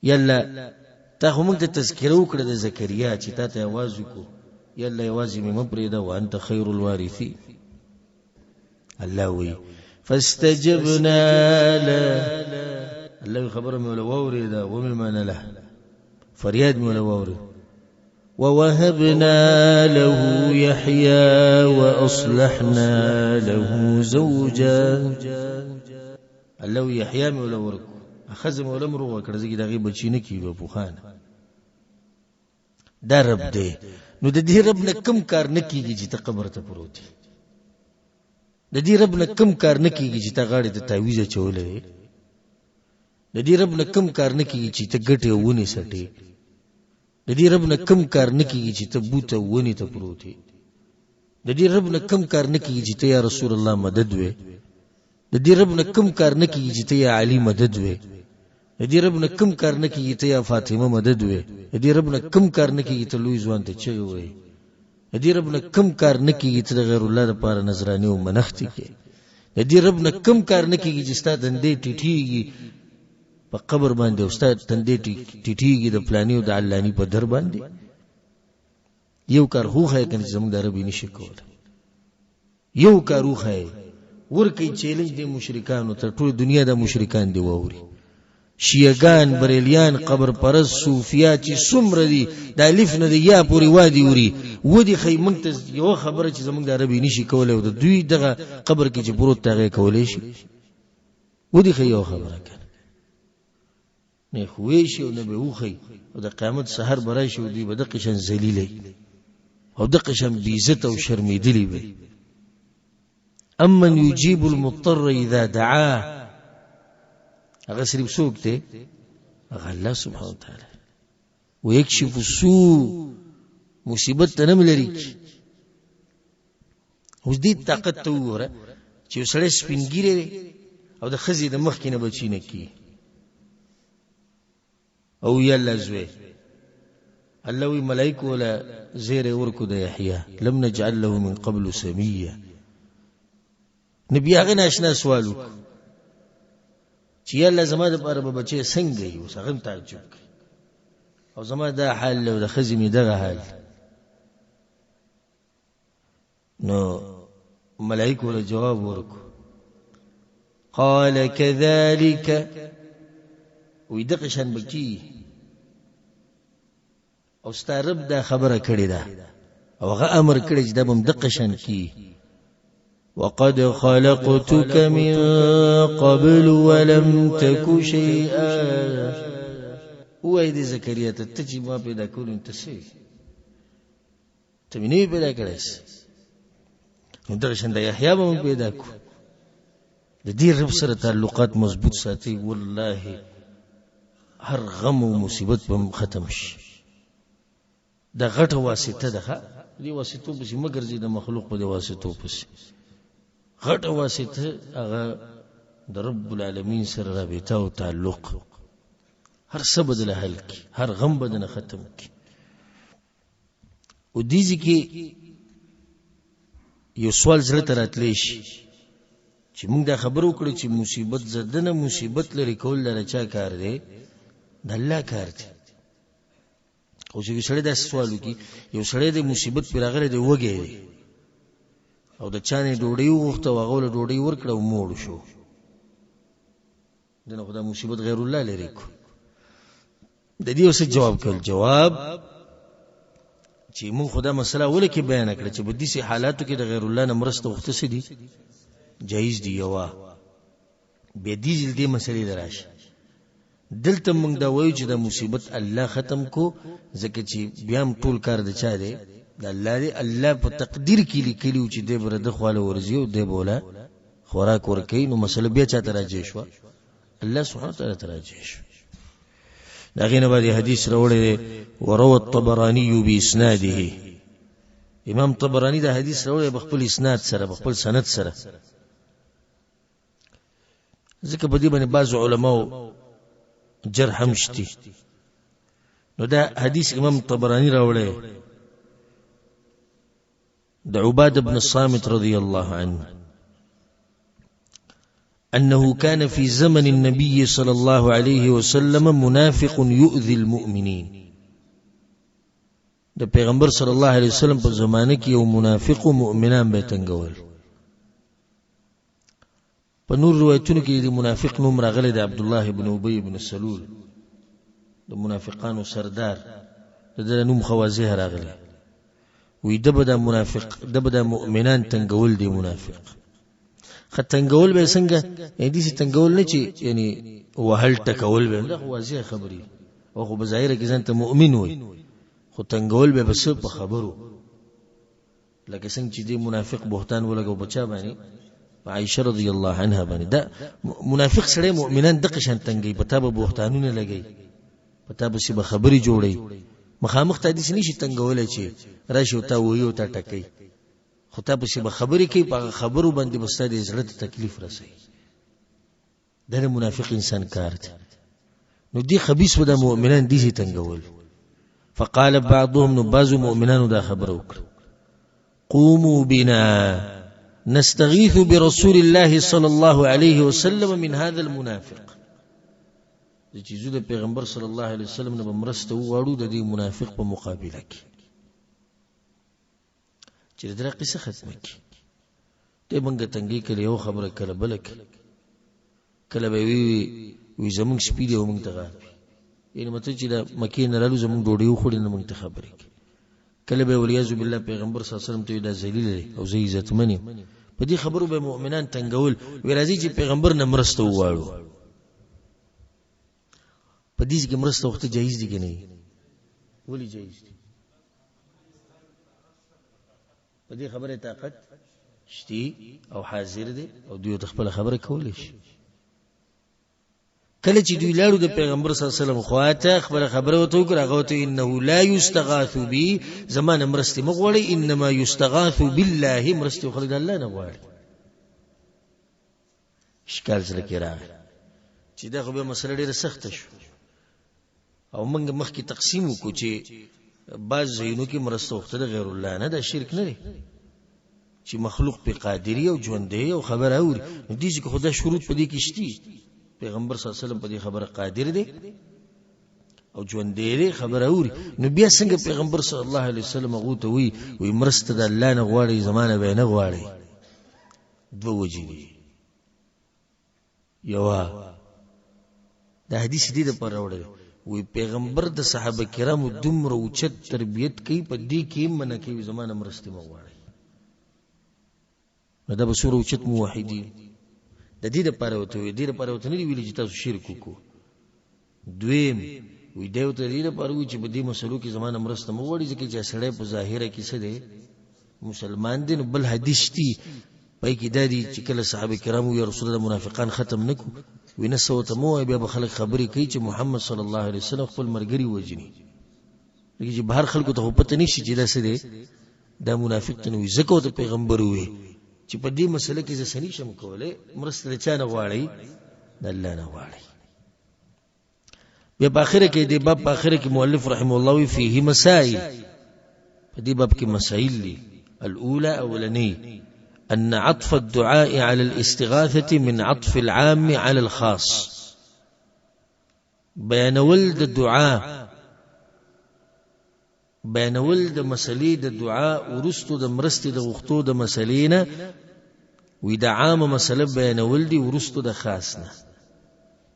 یلا تا هم ته تذکره وکړه د زکریا چې تا ته आवाज وکړو یلا یوازې مې مپریدا وانت خیر الوارثین الله وی فاستجبنا له الله خبر مې ولوريدا ومن له فریاد مې ولوري ووهبنا له يحيى واصلحنا له زوجا الله يحيى مې ولورک اخذ مولم رو کړه زګي دغه بچی نه کیږي په خان دا رب دی نو د دې رب نه کم کار نه کیږي چې ته قبر ته پروت د دې رب نه کم کار نه کیږي چې ته غاړه ته تعویذ چولې د دې رب نه کم کار نه کیږي چې ته ګټه ونی سټي د دې رب نه کم کار نه کیږي چې ته بوته ونی ته پروت د دې رب نه کم کار نه کیږي چې ته یا رسول الله مدد وې د دې رب نه کم کار نه کیږي چې ته یا علي مدد وې د دې رب نه کم کار نه کیږي ته یا فاطمه مدد وې د دې رب نه کم کار نه کیږي ته لوی ځوان ته چي وې د دې رب نه کم کار نه کیږي ته غیر الله لپاره نظرانه او منښت کې د دې رب نه کم کار نه کیږي چې ستاسو دندې ټیټیږي په قبر باندې او ستاسو دندې ټیټیږي د پلاني او د علاني په در باندې یو کار خو خای کنه زموږ د عربي نشي کول یو کار خو خای ورکی چیلنج دی مشرکانو ته ټول دنیا د مشرکان دی ووري شیعگان بریلیان قبر پرست صوفیا چې څومره دي د الف نه دی یا پوری وادي وري ودی خی مونږ ته یو خبره چې زموږ د عربي نشي کولای او د دوی دغه قبر کې چې پروت تاغه کولای شي ودی خی یو خبره کړه نه خوې شي او نه به وخی او د قیامت سحر برای شي دوی به د قشن ذلیلې او د قشن بیزت او شرمیدلی وي امن يجيب المضطر اذا دعاه هغه صرف څوک دی هغه الله سبحانه وتعالى ويكشف السوء مصیبت ته نه ملري اوس دې طاقت ته وره چې سړی سپینګیره او د خزي د مخ کې نه بچی نه کی او یلا زوی الله وی ملائکه ولا زیر ورکو د یحیی لم نجعل له من قبل سمیا نبی هغه ناشنا سوالو چې الله زما د پر بچي څنګه یو څنګه تعجب او زما دا حال او د خزمي دغه حال نو ملائکه له جواب ورکو قال كذلك ويدقشن بکی او ستارب دا خبره کړی دا او هغه امر کړی چې دا بم دقشن کی وقد خلقتك من قبل ولم تك شيئا وایدی زکریا ته چې ما پیدا کول انت سي ته مې پیدا کړیس نو درشن د یحیی به پیدا کو د دې رب سره تعلقات مضبوط ساتي والله هر غم او مصیبت به ختم شي د غټه واسطه ده دی واسطو به مگر زی د مخلوق په واسطو پس غټه واسطه هغه د رب العالمین سره رابطه او تعلق هر څه بدل حل کی هر غم بدن ختم کی او دیږي کې یو سوال زړه ته راتلی شي چې موږ دا خبرو کړو چې مصیبت زدنه مصیبت لري کول لره چا کار دی د الله کار دی او چې سړی دا سوال وکي یو سړی د مصیبت پر هغه دی وګي او د چانه ډوډۍ وغوښته او هغه له ډوډۍ ورکړه او موړ شو دنه خدای مصیبت غیر الله لري کو د دې اوس جواب کول جواب چې مون خدا مسله ولکه بیان کړ چې په دې حالاتو کې د غیر الله نه مرسته وخت څه دي جایز دی یوا به دې دې مسلې دراشه دلته موږ دا وایو چې د مصیبت الله ختم کو ځکه چې بیا هم ټول کار د چا دی د الله دی الله په تقدیر کې لیکلی چې دې بر د خواله ورزي او دې بوله خوراک ورکې نو مسله بیا چا تراجه شو الله سبحانه وتعالى تراجه شو دا غینه باندې حدیث راوړی وروى الطبراني باسناده امام طبرانی دا حدیث راوړی په خپل اسناد سره په خپل سند سره ځکه په دې باندې بعض علماء جرح مشتي نو دا حدیث امام طبرانی راوړی د عباده بن الصامت رضي الله عنه أنه كان في زمن النبي صلى الله عليه وسلم منافق يؤذي المؤمنين ده پیغمبر صلى الله عليه وسلم په زمانه کې یو منافق مؤمنان به تنګول په نور روایتونو کې د منافق نوم راغلی د عبد الله بن ابي بن سلول د منافقانو سردار د نوم خوازه راغلی وې دبدا منافق دبدا مؤمنان تنګول دی منافق ختنګول به څنګه دې چې تنګول نه چې یعنی وهل ټکول به دا واضح خبري او خو بظاهر کې ځان ته مؤمن وي خو تنګول به بس په خبرو لکه څنګه چې دې منافق بهتان ولګو بچا باندې عائشه رضی الله عنها باندې دا منافق سره مؤمنان دغه شان تنګي پتا به بهتانونه لګي پتا به سی خبري جوړي مخامخ ته دې نشي تنګول چې راشي او تا ویو تا ټکي خطاب به خبرې کوي په خبرو باندې بس د زړه ته تکلیف رسي دا منافق انسان کار دی نو دی خبيث ودا مؤمنان دي تنګول فقال بعضهم نو بعض مؤمنان دا خبر وکړه قوموا بنا نستغيث برسول الله صلى الله عليه وسلم من هذا المنافق چې زوده پیغمبر صلی الله علیه وسلم نه مرسته وغواړو د دې منافق په مقابله کې چې دا قصه ختمه کی ته مونږ تنګي کړي یو خبره کړه بلک کله به وی زمونږ سپیډ یو مونږ ته غاپي یعنی مته چې د مکې نه رالو زمونږ ډوډۍ وخوړي نه مونږ ته خبرې کله به ولیاذ بالله پیغمبر صلی الله علیه وسلم ته دا ذلیل او زه عزت منی په دې خبرو به مؤمنان تنګول وی راځي چې پیغمبر نه مرسته وواړو په دې کې مرسته وخت جایز دي کې نه ولی جایز دي په دې خبره طاقت شتي او حاضر دي او دوی خپل خبره کولای شي کله چې دوی لاړو د پیغمبر صلی الله علیه وسلم خواته خبره وته وکړه هغه ته انه لا یستغاث بی زمانه مرستي مغوړی انما یستغاث بالله مرستي خلد الله نه غواړي اشکال سره کې راغی چې دا خو به مسله ډیره سخته شو او موږ مخکې تقسیم وکړو چې بعض زینو کې مرسته وخت د غیر الله نه دا شرک نه دی چې مخلوق په قادری او ژوندې او خبر اوري دي چې خدای شروط په دې کې شتي پیغمبر صلی الله علیه وسلم په دې خبره قادر دی او ژوندې خبر اوري نو بیا څنګه پیغمبر صلی الله علیه وسلم هغه ته وی مرسته د الله نه غواړي زمانه به نه غواړي دوه وجې دي یو دا حدیث دې د پر راوړل وی پیغمبر د صحابه کرامو دومره اوچت تربیت کوي په دې کې منه کوي زمانه مرسته مغواړي نو دا به سور اوچت موحدین د دې لپاره وته دې لپاره وته نه ویل چې تاسو شرک وکړو دویم وی دیو ته دې لپاره وی چې په دې مسلو کې زمانه مرسته مغواړي ځکه چې سړی په ظاهره کې څه دی مسلمان دي بل حدیث دي پای کې دا دي چې کله صحابه کرامو یا رسول الله منافقان ختم نکو وینسو ته مو بیا به خلک خبرې کوي چې محمد صلی الله علیه وسلم خپل مرګري وجني چې بهر خلکو ته پته نشي چې دا څه دی دا منافق ته وي زکه ته پیغمبر وي چې په دې مسله کې ځ سني شم کوله مرسته چا نه غواړي د الله نه غواړي بیا په اخر کې دی باب په اخر کې مؤلف رحم الله فيه مسائل په دې باب کې مسائل دي الاولى اولنی أن عطف الدعاء على الاستغاثة من عطف العام على الخاص بيان ولد الدعاء بيان ولد مسلي الدعاء ورستو د مرستي د وختو د مسلينا ودا عام مسله بيان ولدي ورستو د خاصنا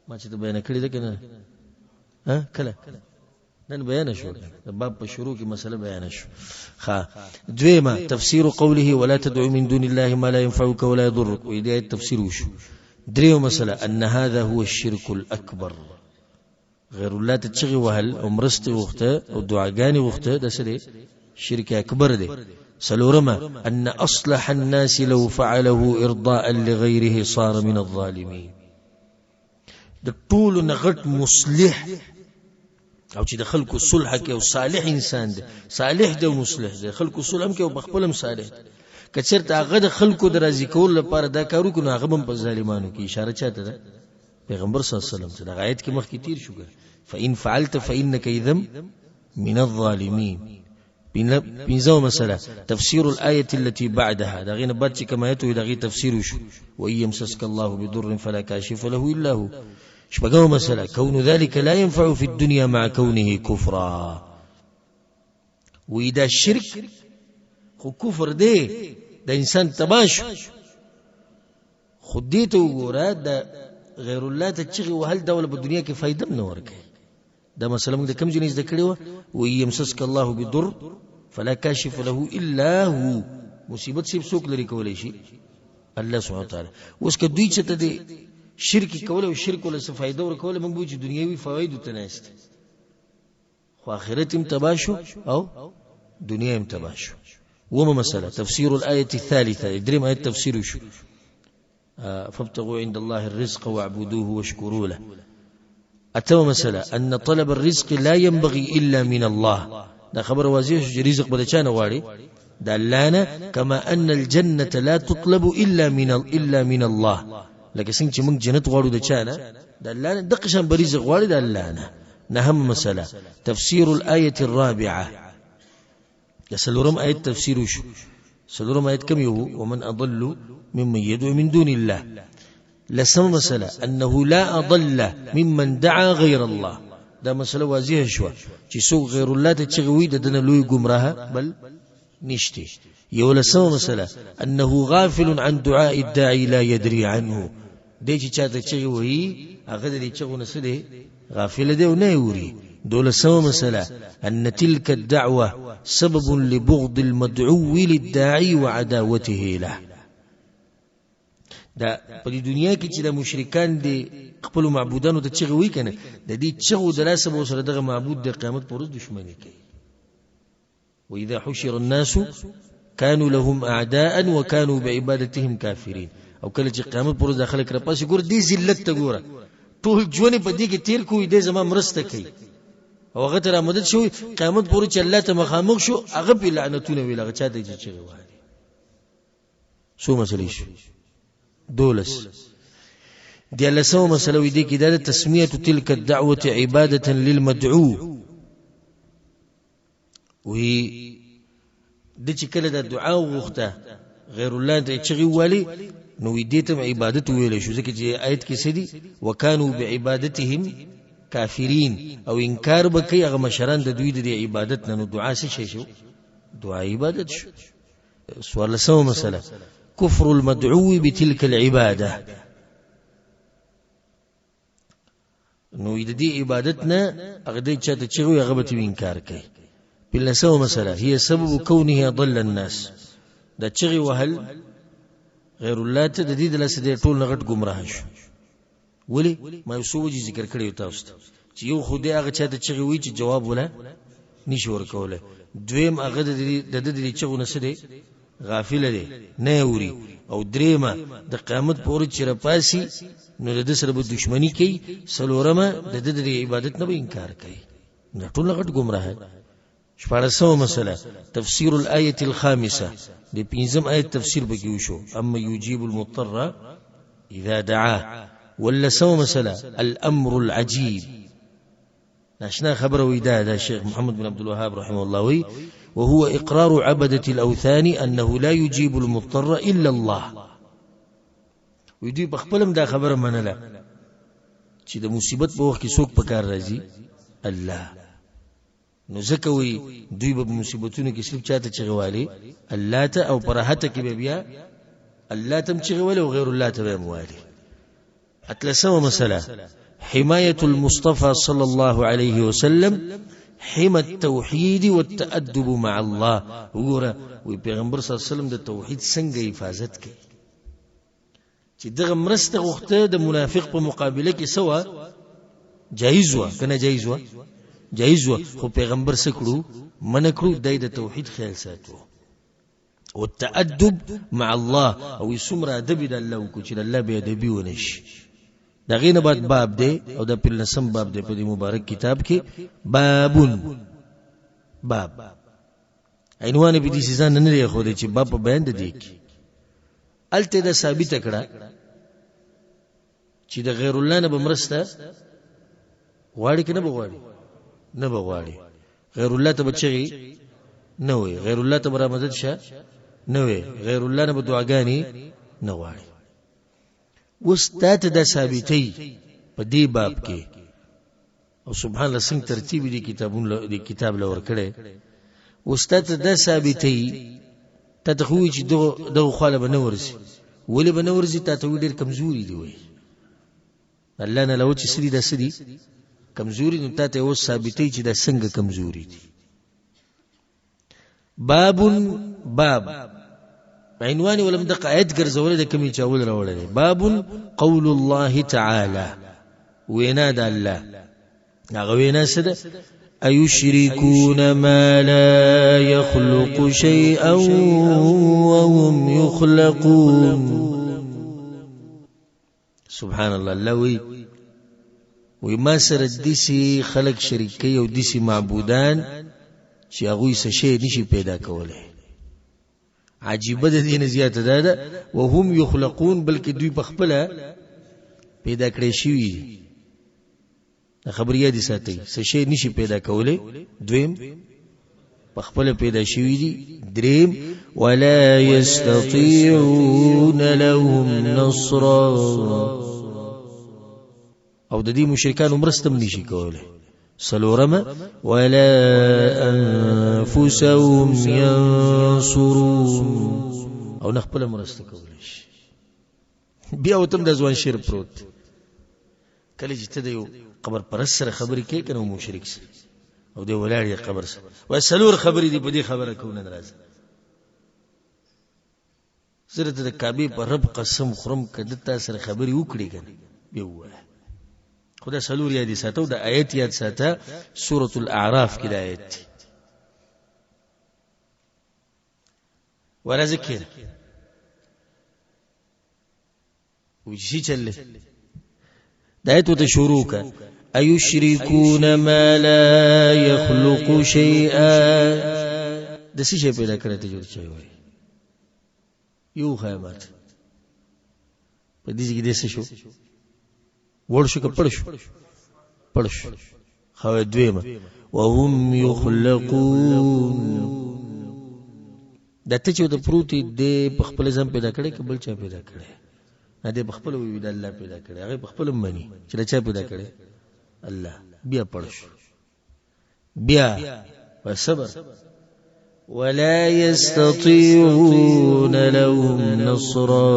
ما چې بيان کړی ده کنه ها کله نن بیان شو باب په شروع کې مسله بیان شو. دویمه تفسیر قوله ولا تدعو من دون الله ما لا ينفعك ولا يضرك، وإذا تفسیر وشو. دريو مسألة أن هذا هو الشرك الأكبر، غير الله تتشغي وهل أمرست وقته أو دعاقاني وقته ده سدي شرك أكبر ده. سلورما أن أصلح الناس لو فعله إرضاء لغيره صار من الظالمين. ده طول نغت مصلح او چې د خلکو صلح کې او صالح انسان دی، صالح دی او مصلح دی، خلکو صلح هم کې او بخپلم صالح دی. کچرته هغه د خلکو د راضي کول لپاره دا کارو کو، هغه هم په ظالمانو کې اشاره چاته ده پیغمبر صلی الله علیه وسلم ته د آیت کې مخکې تیر شو. فإن فعلت فإنك إذا من الظالمين. بنزو مسألة تفسير الآية التي بعدها، دا غير بعد كما يتوي دا غير تفسير شو وإن يمسسك الله بضر فلا كاشف له إلا هو. شبقوا مسألة كون ذلك لا ينفع في الدنيا مع كونه كفرا. وإذا الشرك خو كفر دي دا إنسان تباشو خود ديته وغورا دا غير الله تتشغي وهل دولة بالدنيا كي فايدة من ورك. دا مسألة مقدر كم جنيز ذكره وإن يمسسك الله بضر فلا كاشف له إلا هو. مصيبت سيب سوك لريك ولا شيء الله سبحانه وتعالى. واسك دوی چته دي شرک کوله او شرک ولا څه فائدہ ورکوله موږ بوجي دنیوي فواید تناست، خو آخرت هم تباشو او دنیا هم تباشو. وما مسألة تفسير الآية الثالثة دريم آية تفسير شو فابتغوا عند الله الرزق واعبدوه واشكروا له. أتم مسألة أن طلب الرزق لا ينبغي إلا من الله. دا خبر واضح شو رزق بدچان واري دلانا كما أن الجنة لا تطلب إلا من الله. لکه څنګه چې موږ جنت غواړو د چانه د الله نه، دغه شان برزق غواړي د الله نه. نهم مسألة تفسير الآية الرابعة. لسلورم آية تفسير شو سلورم آية كم يهو ومن أضل ممن يدعو من دون الله. لسم مسألة أنه لا أضل ممن دعا غير الله. دا مسألة واضحة شو چې سوق غير الله تچغوي ددن لوی گمراه بل نشتي. يولسم مسألة أنه غافل عن دعاء الداعي لا يدري عنه. دي چې چاته چغي وي هغه دې چغو نسله غافل دی او نه يوري. دولسم مسألة أن تلك الدعوة سبب لبغض المدعو للداعي وعداوته له. دا په دنیا کې چې د مشرکان دي خپل معبودانو ته چغي وي کنه، د دې چغو د لاسه به سره دغه معبود د قیامت پر ورځ دښمنی کوي. وإذا حشر الناس كانوا لهم أعداء وكانوا بعبادتهم كافرين. او کله چې قیامت پر داخله کړه پاسې ګور دې ذلت ته ګوره ټول ژوند په دې کې تیر کوی دې زما مرسته کوي او هغه تر مدد شو قیامت پر چې الله ته مخامخ شو هغه په لعنتونه ویل هغه چا دې چې وایي سو مسلې شو. دولس دي لسو مسلو دي کې دا تسميه تلك الدعوه عباده للمدعو. وي د چې کله د دعا وغوښته غیر الله ته چغي والی نو دې ته عبادت ویل شو، ځکه چې آیت کې سدي وکانو بعبادتهم کافرین او انکار وکي هغه مشران د دوی د عبادت نه. دعا څه شي شو؟ دعا عبادت شو. سوال سو مسألة كفر المدعو بتلك العبادة. نو دې عبادتنا هغه دې چاته چغي هغه به انکار کوي. بالنسبة مسألة هي سبب كونه ضل الناس. دا چغي وهل غير الله ته د دې د لاسه د ټول نغټ گمراه شو. ولی ما یو څو وجې ذکر کړی تاسو ته چې یو خدای هغه چاته چغي وی چې جواب ولا نشي ورکوله. دویم هغه د دې چغو نسره غافل دی نه یوري. او دریمه د قیامت پورې چې راپاسي نو د سره به دښمنی کوي. سلورمه د دې عبادت نه به انکار کوي. نه ټول نغټ گمراه. شپارسو مسألة تفسير الآية الخامسة. دي بينزم آية تفسير بكيوشو أما يجيب المضطر إذا دعاه. ولا سو مسألة الأمر العجيب. ناشنا خبر ويدا الشيخ محمد بن عبد الوهاب رحمه الله وهو إقرار عبدة الأوثان أنه لا يجيب المضطر إلا الله. ويدي بخبلم دا خبر منلا چې د مصیبت په وخت کې څوک پکار راځي الله. نو زکوي دوی به مصیبتونو کې صرف چاته چغوالي الله ته او پرهته کې به بیا الله تم چغوالي او غیر الله ته به موالي. اتلسو مسألة حماية المصطفى صلى الله عليه وسلم حمى التوحید والتأدب مع الله. وګوره وی پیغمبر صلی الله علیه وسلم د توحید څنګه حفاظت کوي چې دغه مرسته غوښته د منافق په مقابله کې سوا جایز و کنه جایز و جایز و خو پیغمبر سکړو من کړو د توحید خیال ساتو او التأدب مع الله او سمره ادب د الله کو چې الله به ادبي ونشي. دا غینه بعد باب دی او دا په لسم باب دی په دې مبارک کتاب کې باب عنوان به دې ځان نه لري خو دې چې باب په بیان دی کې الته دا ثابت کړه چې د غیر الله نه بمرسته غواړي کنه بغواړي نه بغواړي غیر الله ته بچي نه وي غیر الله ته برامدد شه نه وي غیر الله نه بدعاګانی نه غواړي. واستات د ثابتي په دې باب کې او سبحان الله څنګه ترتیب دي کتابونه دي کتاب لور کړي. واستات د ثابتي ته تخوي چې دغه خاله بنورسي ولې بنورسي ته ډېر کمزوري دی وي الله نه لو چې سړي د سړي کمزوري نو ته اوس ثابتي چې د څنګه کمزوري دي. باب عنوان ولم د قاعد ګرځول د کمی چاول راوړل. باب قول الله تعالى وینا د الله هغه وینا سره ايشركون ما لا يخلق شيئا وهم يخلقون. سبحان الله الله وی ما سره دسی خلق شریکی او دسی معبودان چې هغه څه شی نشي پیدا کوله. عجیبه ده دین زیاته ده وهم يخلقون بلکې دوی په خپل پیدا کړی شي. خبريه دي ساتي څه شی نشي پیدا کوله. دویم په خپل پیدا شي دي. دریم ولا يستطيعون لهم نصرا او د دې مشرکان مرستم نشي کوله. سلورم ولا انفسهم ينصرون او نخپل مرسته کولای شي. بیا وتم د ځوان شیر پروت کله چې ته د یو قبر پرست سره خبرې کوي کنه مشرک سره او د ولاړې قبر سره و سلور خبرې دی په دې خبره کوونه ناراضه سره ته د کعبه پر رب قسم خرم کده تاسو سره خبرې وکړي کنه بیا وای خدا سلور یادی ساتو دا آیت یاد ساته سورة الاعراف کی دا آیت ولا ذکر وجی چلے دا آیت وتا شروع کا ایشرکون ما لا یخلق شیئا دسی شی پیدا کرتے جوڑ چاہی ہوئی یو خیمات پا دیزی کی دیسے شو ورشو که پڑشو خواه دویمه وهم یخلقون دا ته چې د پروتي د خپل ځم پیدا کړي که بل چا پیدا کړي نه د خپل وی د الله پیدا کړي هغه خپل مني چې چا پیدا کړي الله. بیا پړشو بیا صبر ولا يستطيعون لهم نصرا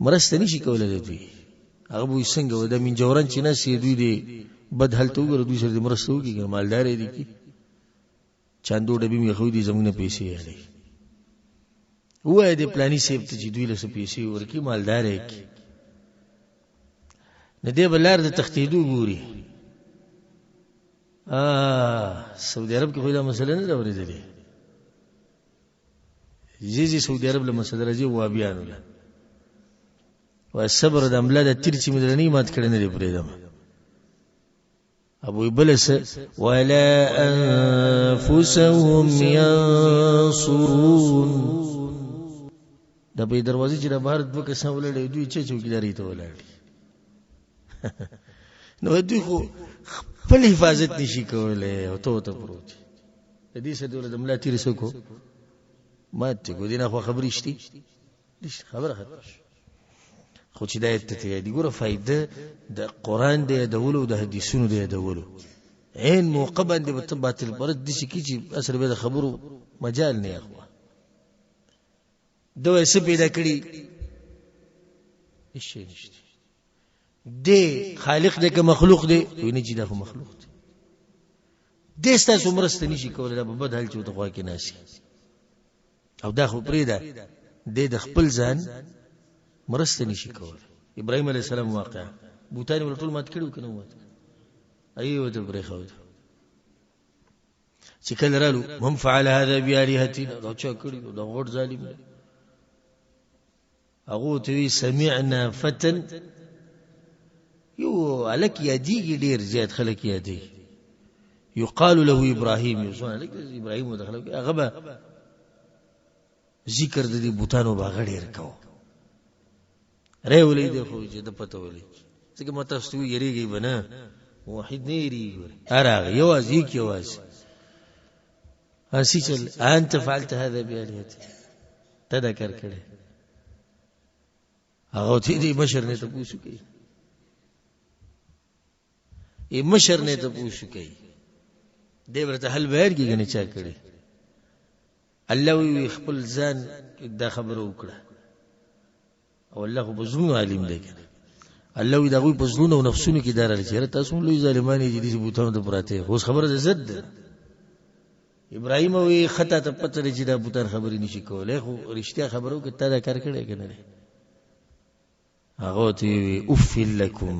مرسته نشي کولای دوی هغه وي څنګه و د من جورن چې نسی دوی دی بد حالت وګړو دوی سره د مرستو کې مالدار دي کی چاندو ډبې می خو دي زمونه پیسې یالي وای د پلاني سیب ته چې دوی له پیسې ورکی مالدار کی نه دی بلار د تختیدو ګوري سعودي عرب کې خو دا مسله نه اورېدلې زیزي سعودي عرب له مسله راځي وابيانو له والصبر د املا د تیر چې مدرنی مات کړي نه دی پرېدم ابو ابلس ولا انفسهم ينصرون د به دروازې چې د بهر دوه کسان ولړې دوی چې چوکیداری ته ولړې نو دوی خو خپل حفاظت نشي کولای او ته پروت د دې سره د املا تیر سکو مات کو دینه خو خبرې شتي خبره ختم خو چې دا ته دی ګوره فائدہ د قران دی د ولو د حدیثونو دی د ولو عین موقع باندې په باطل پرد دي چې اصل به د خبرو مجال نه اخوا دوی څه پیدا کړی هیڅ نشته دی خالق دی که مخلوق دی ویني چې دا خو مخلوق دی دې ستاسو مرسته نشي کولای، دا به بد حال چې د خوا کې ناشي. او دا خو پرېږده د خپل ځان مرسته نشي کولای. ابراهیم علیه السلام واقعا بوتان یې ټول مات کړي که نه مات ایو ته پرېښود چې کله رالو من فعل هذا بآلهتنا، دا چا کړي دا غوټ ظالم دی. هغه ته وی سمعنا فتى، یو الک یادیږي ډېر زیات خلک یادیږي، یقال له ابراهیم، یو ځوان الک ابراهیم ودخل هغه به ذکر د دې بوتانو باغ ډېر کوو رې ولې دی خو چې د پته ولې ځکه ما تاسو ته یریږي به نه واحد نه یریږي هغه یوازې یک یوازې اسی چل انت فعلت هذا بآلهتي تذكر کړي هغه ته دې مشر نه ته پوښتنه کوي ای مشر نه ته پوښتنه کوي دې ورته حل بهر کې غني چا کړي الله وی خپل ځان دا خبره وکړه او الله خو بزرګ عالم دی کنه. الله وی دا غوي بزرګ او نفسونو کې دار لري تاسو لوی ظالمانی دي دې بوتانو ته پراته اوس خبره زد ده. ابراهیم وی خطا ته پته لري چې دا بوتان خبرې نشي کولای، خو رښتیا خبرو کې تا دا کار کړی کنه. هغه ته اوف لکم،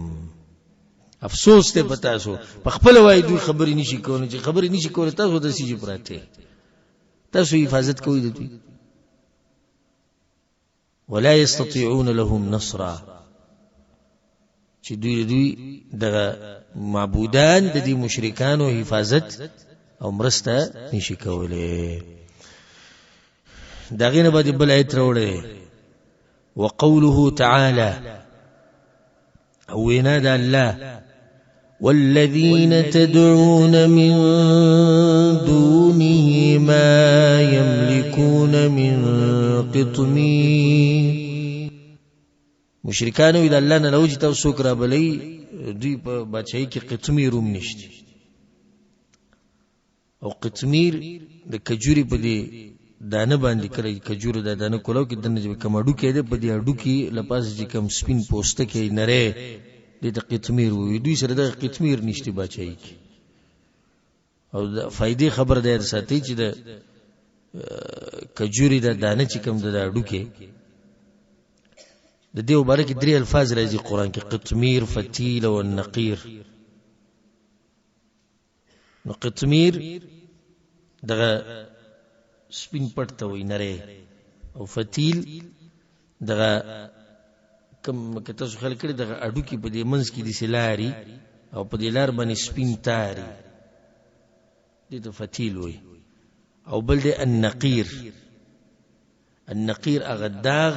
افسوس ته پتا سو په خپل وای دوی خبرې نشي کولای، چې خبرې نشي کولای تاسو د سیجه پراته تاسو حفاظت کوئ د دوی. ولا يستطيعون لهم نصرا، چې دوی د معبودان د دې مشرکانو حفاظت او مرسته نشي کولای. دا غینه باندې بل آیت راوړی وقوله تعالى او ویناد الله والذين تدعون من دونه ما يملكون من قطمير. مشرکانو اذا الله نه لوجي تاسو کرا بلی دوی په بچای کې قطمیر روم نشته، او قطمیر د کجوري په دې دانه باندې کړی کجورو د دانه کولو کې دنه چې کماډو کې ده په دې اډو کې لپاس چې کم سپین پوسټه کې نره د قطمیر وي، دوی سره د قطمیر نشته بچای کې. او د فائدې خبر ده ساتي چې د کجوري د دانه چې کم د اډو کې د دې مبارک درې الفاظ راځي قران کې قطمیر، فتیل او النقیر. نو قطمیر دغه سپین پټ ته وای نره، او فتیل دغه کم کته څو خلک کړي دغه اډو کې په دې منځ کې د سلاري او په دې لار باندې سپین تاري دې ته فتیل وای. او بل دې النقیر، النقیر هغه داغ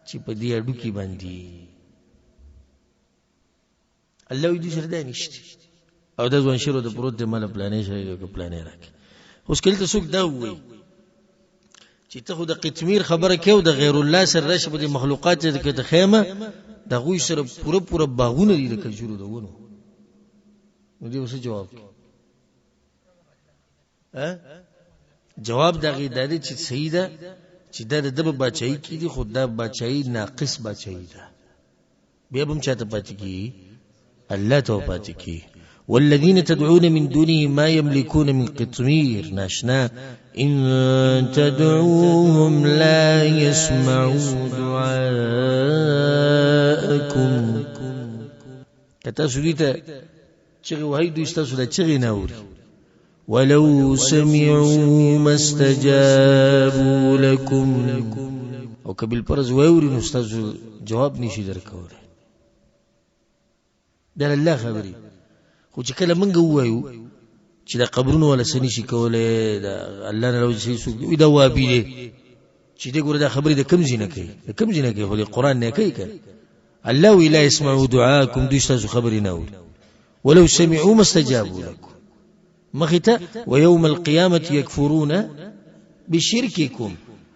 چې په دې اډو کې باندې الله دې سره ده نشته. او د ځوان شروع د پروت د مال پلانې شي او پلانې راکې. اوس کله ته څوک دا وای چې ته خو د قطمیر خبره کېو د غیر الله سره راشي په دې مخلوقات کې د خیمه د غوي سره پوره باغونه دي د کجورو دونه، نو دې اوس جواب جواب دا غي د چې صحیح ده چې دا د بچای کې دي، خود دا بچای ناقص بچای ده، بیا هم چاته پاتې کی الله ته پاتې کی. والذين تدعون من دونه ما يملكون من قطمير ناشنا إن تدعوهم لا يسمعوا دعاءكم. کتاسو دیتا چغی وحی دو استاسو دا چغی ناوری ولو سمعوا ما استجابوا لكم، او کبیل پرز ویوری نو استاسو جواب نیشی در کوله. در الله خبری خو چې کله منګه وایو چې دا قبرونو ولا سني شي کوله دا الله نه لوي سو دا وابي دي چې دې ګوره دا خبرې د کم زینه کوي، د کم زینه کوي خو د قران نه کوي کنه. الله ولا يسمعوا دعاءكم دوی تاسو خبرې نه وي ولو سمعوا ما استجابوا لكم مخته ويوم القيامه يكفرون بشرككم.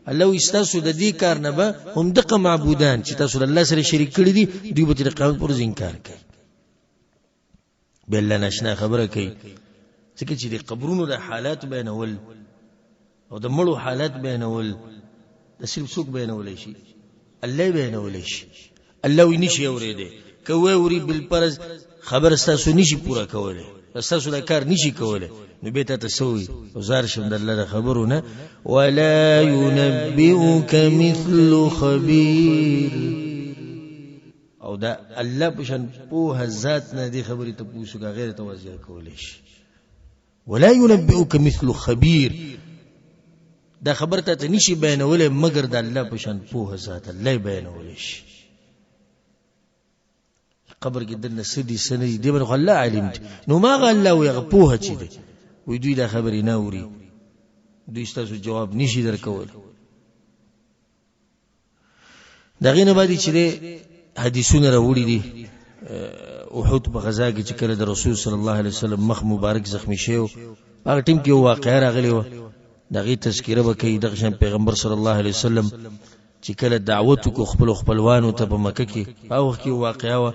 الله استاسو د دې کار نه به هم دغه معبودان چې تاسو الله سره شریک کړی دي دوی به د قیامت پر انکار کوي. بل ناشنا خبره کوي ځکه چې د قبرونو د حالات بیانول او د مړو حالات بیانول د صرف څوک بیانول شي الله بیانول شي. الله ویني شي اورېده کوي اوري بل پرز خبر تاسو نشي پورا کوله تاسو دا کار نشي کولای نو به ته تسوي او زار شم د الله د خبرونه ولا ينبئك مثل خبير او دا الله بشن په ذات نه دي خبرې ته پوښتنه غیر توجه کولای شي ولا ينبئك مثل خبير دا خبر ته نشي بیانولې مگر د الله بشن په ذات الله بیانولې شي قبر کې دنه سدي سنې دی بل الله علم نو ما غ الله ويغپوه چي دي وي دوی دا خبرې نه اوري دوی ستاسو جواب نشي درکول دغه نه باندې چې حدیثونه راوړي دي احد په غزا کې چې کله د رسول صلی الله علیه وسلم مخ مبارک زخمی شو هغه ټیم کې واقعا راغلی و دغه تذکره وکي د پیغمبر صلی الله علیه وسلم چې کله دعوت کو خپلوانو ته په مکه کې او وخت کې واقعا و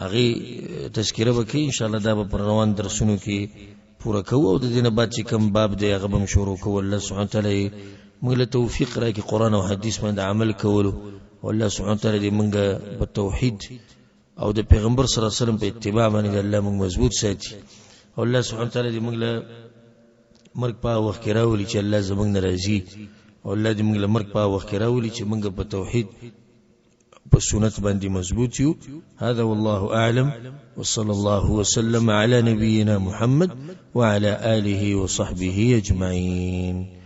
هغه تذکره وکي ان شاء الله دا په روان درسونو کې پورا کوو او د دینه بعد چې کوم باب دی هغه به شروع کوو الله سبحانه تعالی موږ له توفیق راکړي قران او حدیث باندې عمل کولو والله سبحانه تعالی دې موږ په توحید او د پیغمبر صلی الله علیه وسلم په اتباع باندې الله موږ مضبوط ساتي او الله سبحانه تعالی دې موږ له مرګ په وخت کې راولي چې الله زموږ ناراضي او الله دې موږ له مرګ په وخت کې راولي چې موږ په توحید په سنت باندې مضبوط یو هذا والله اعلم وصلى الله وسلم على نبينا محمد وعلى آله وصحبه أجمعين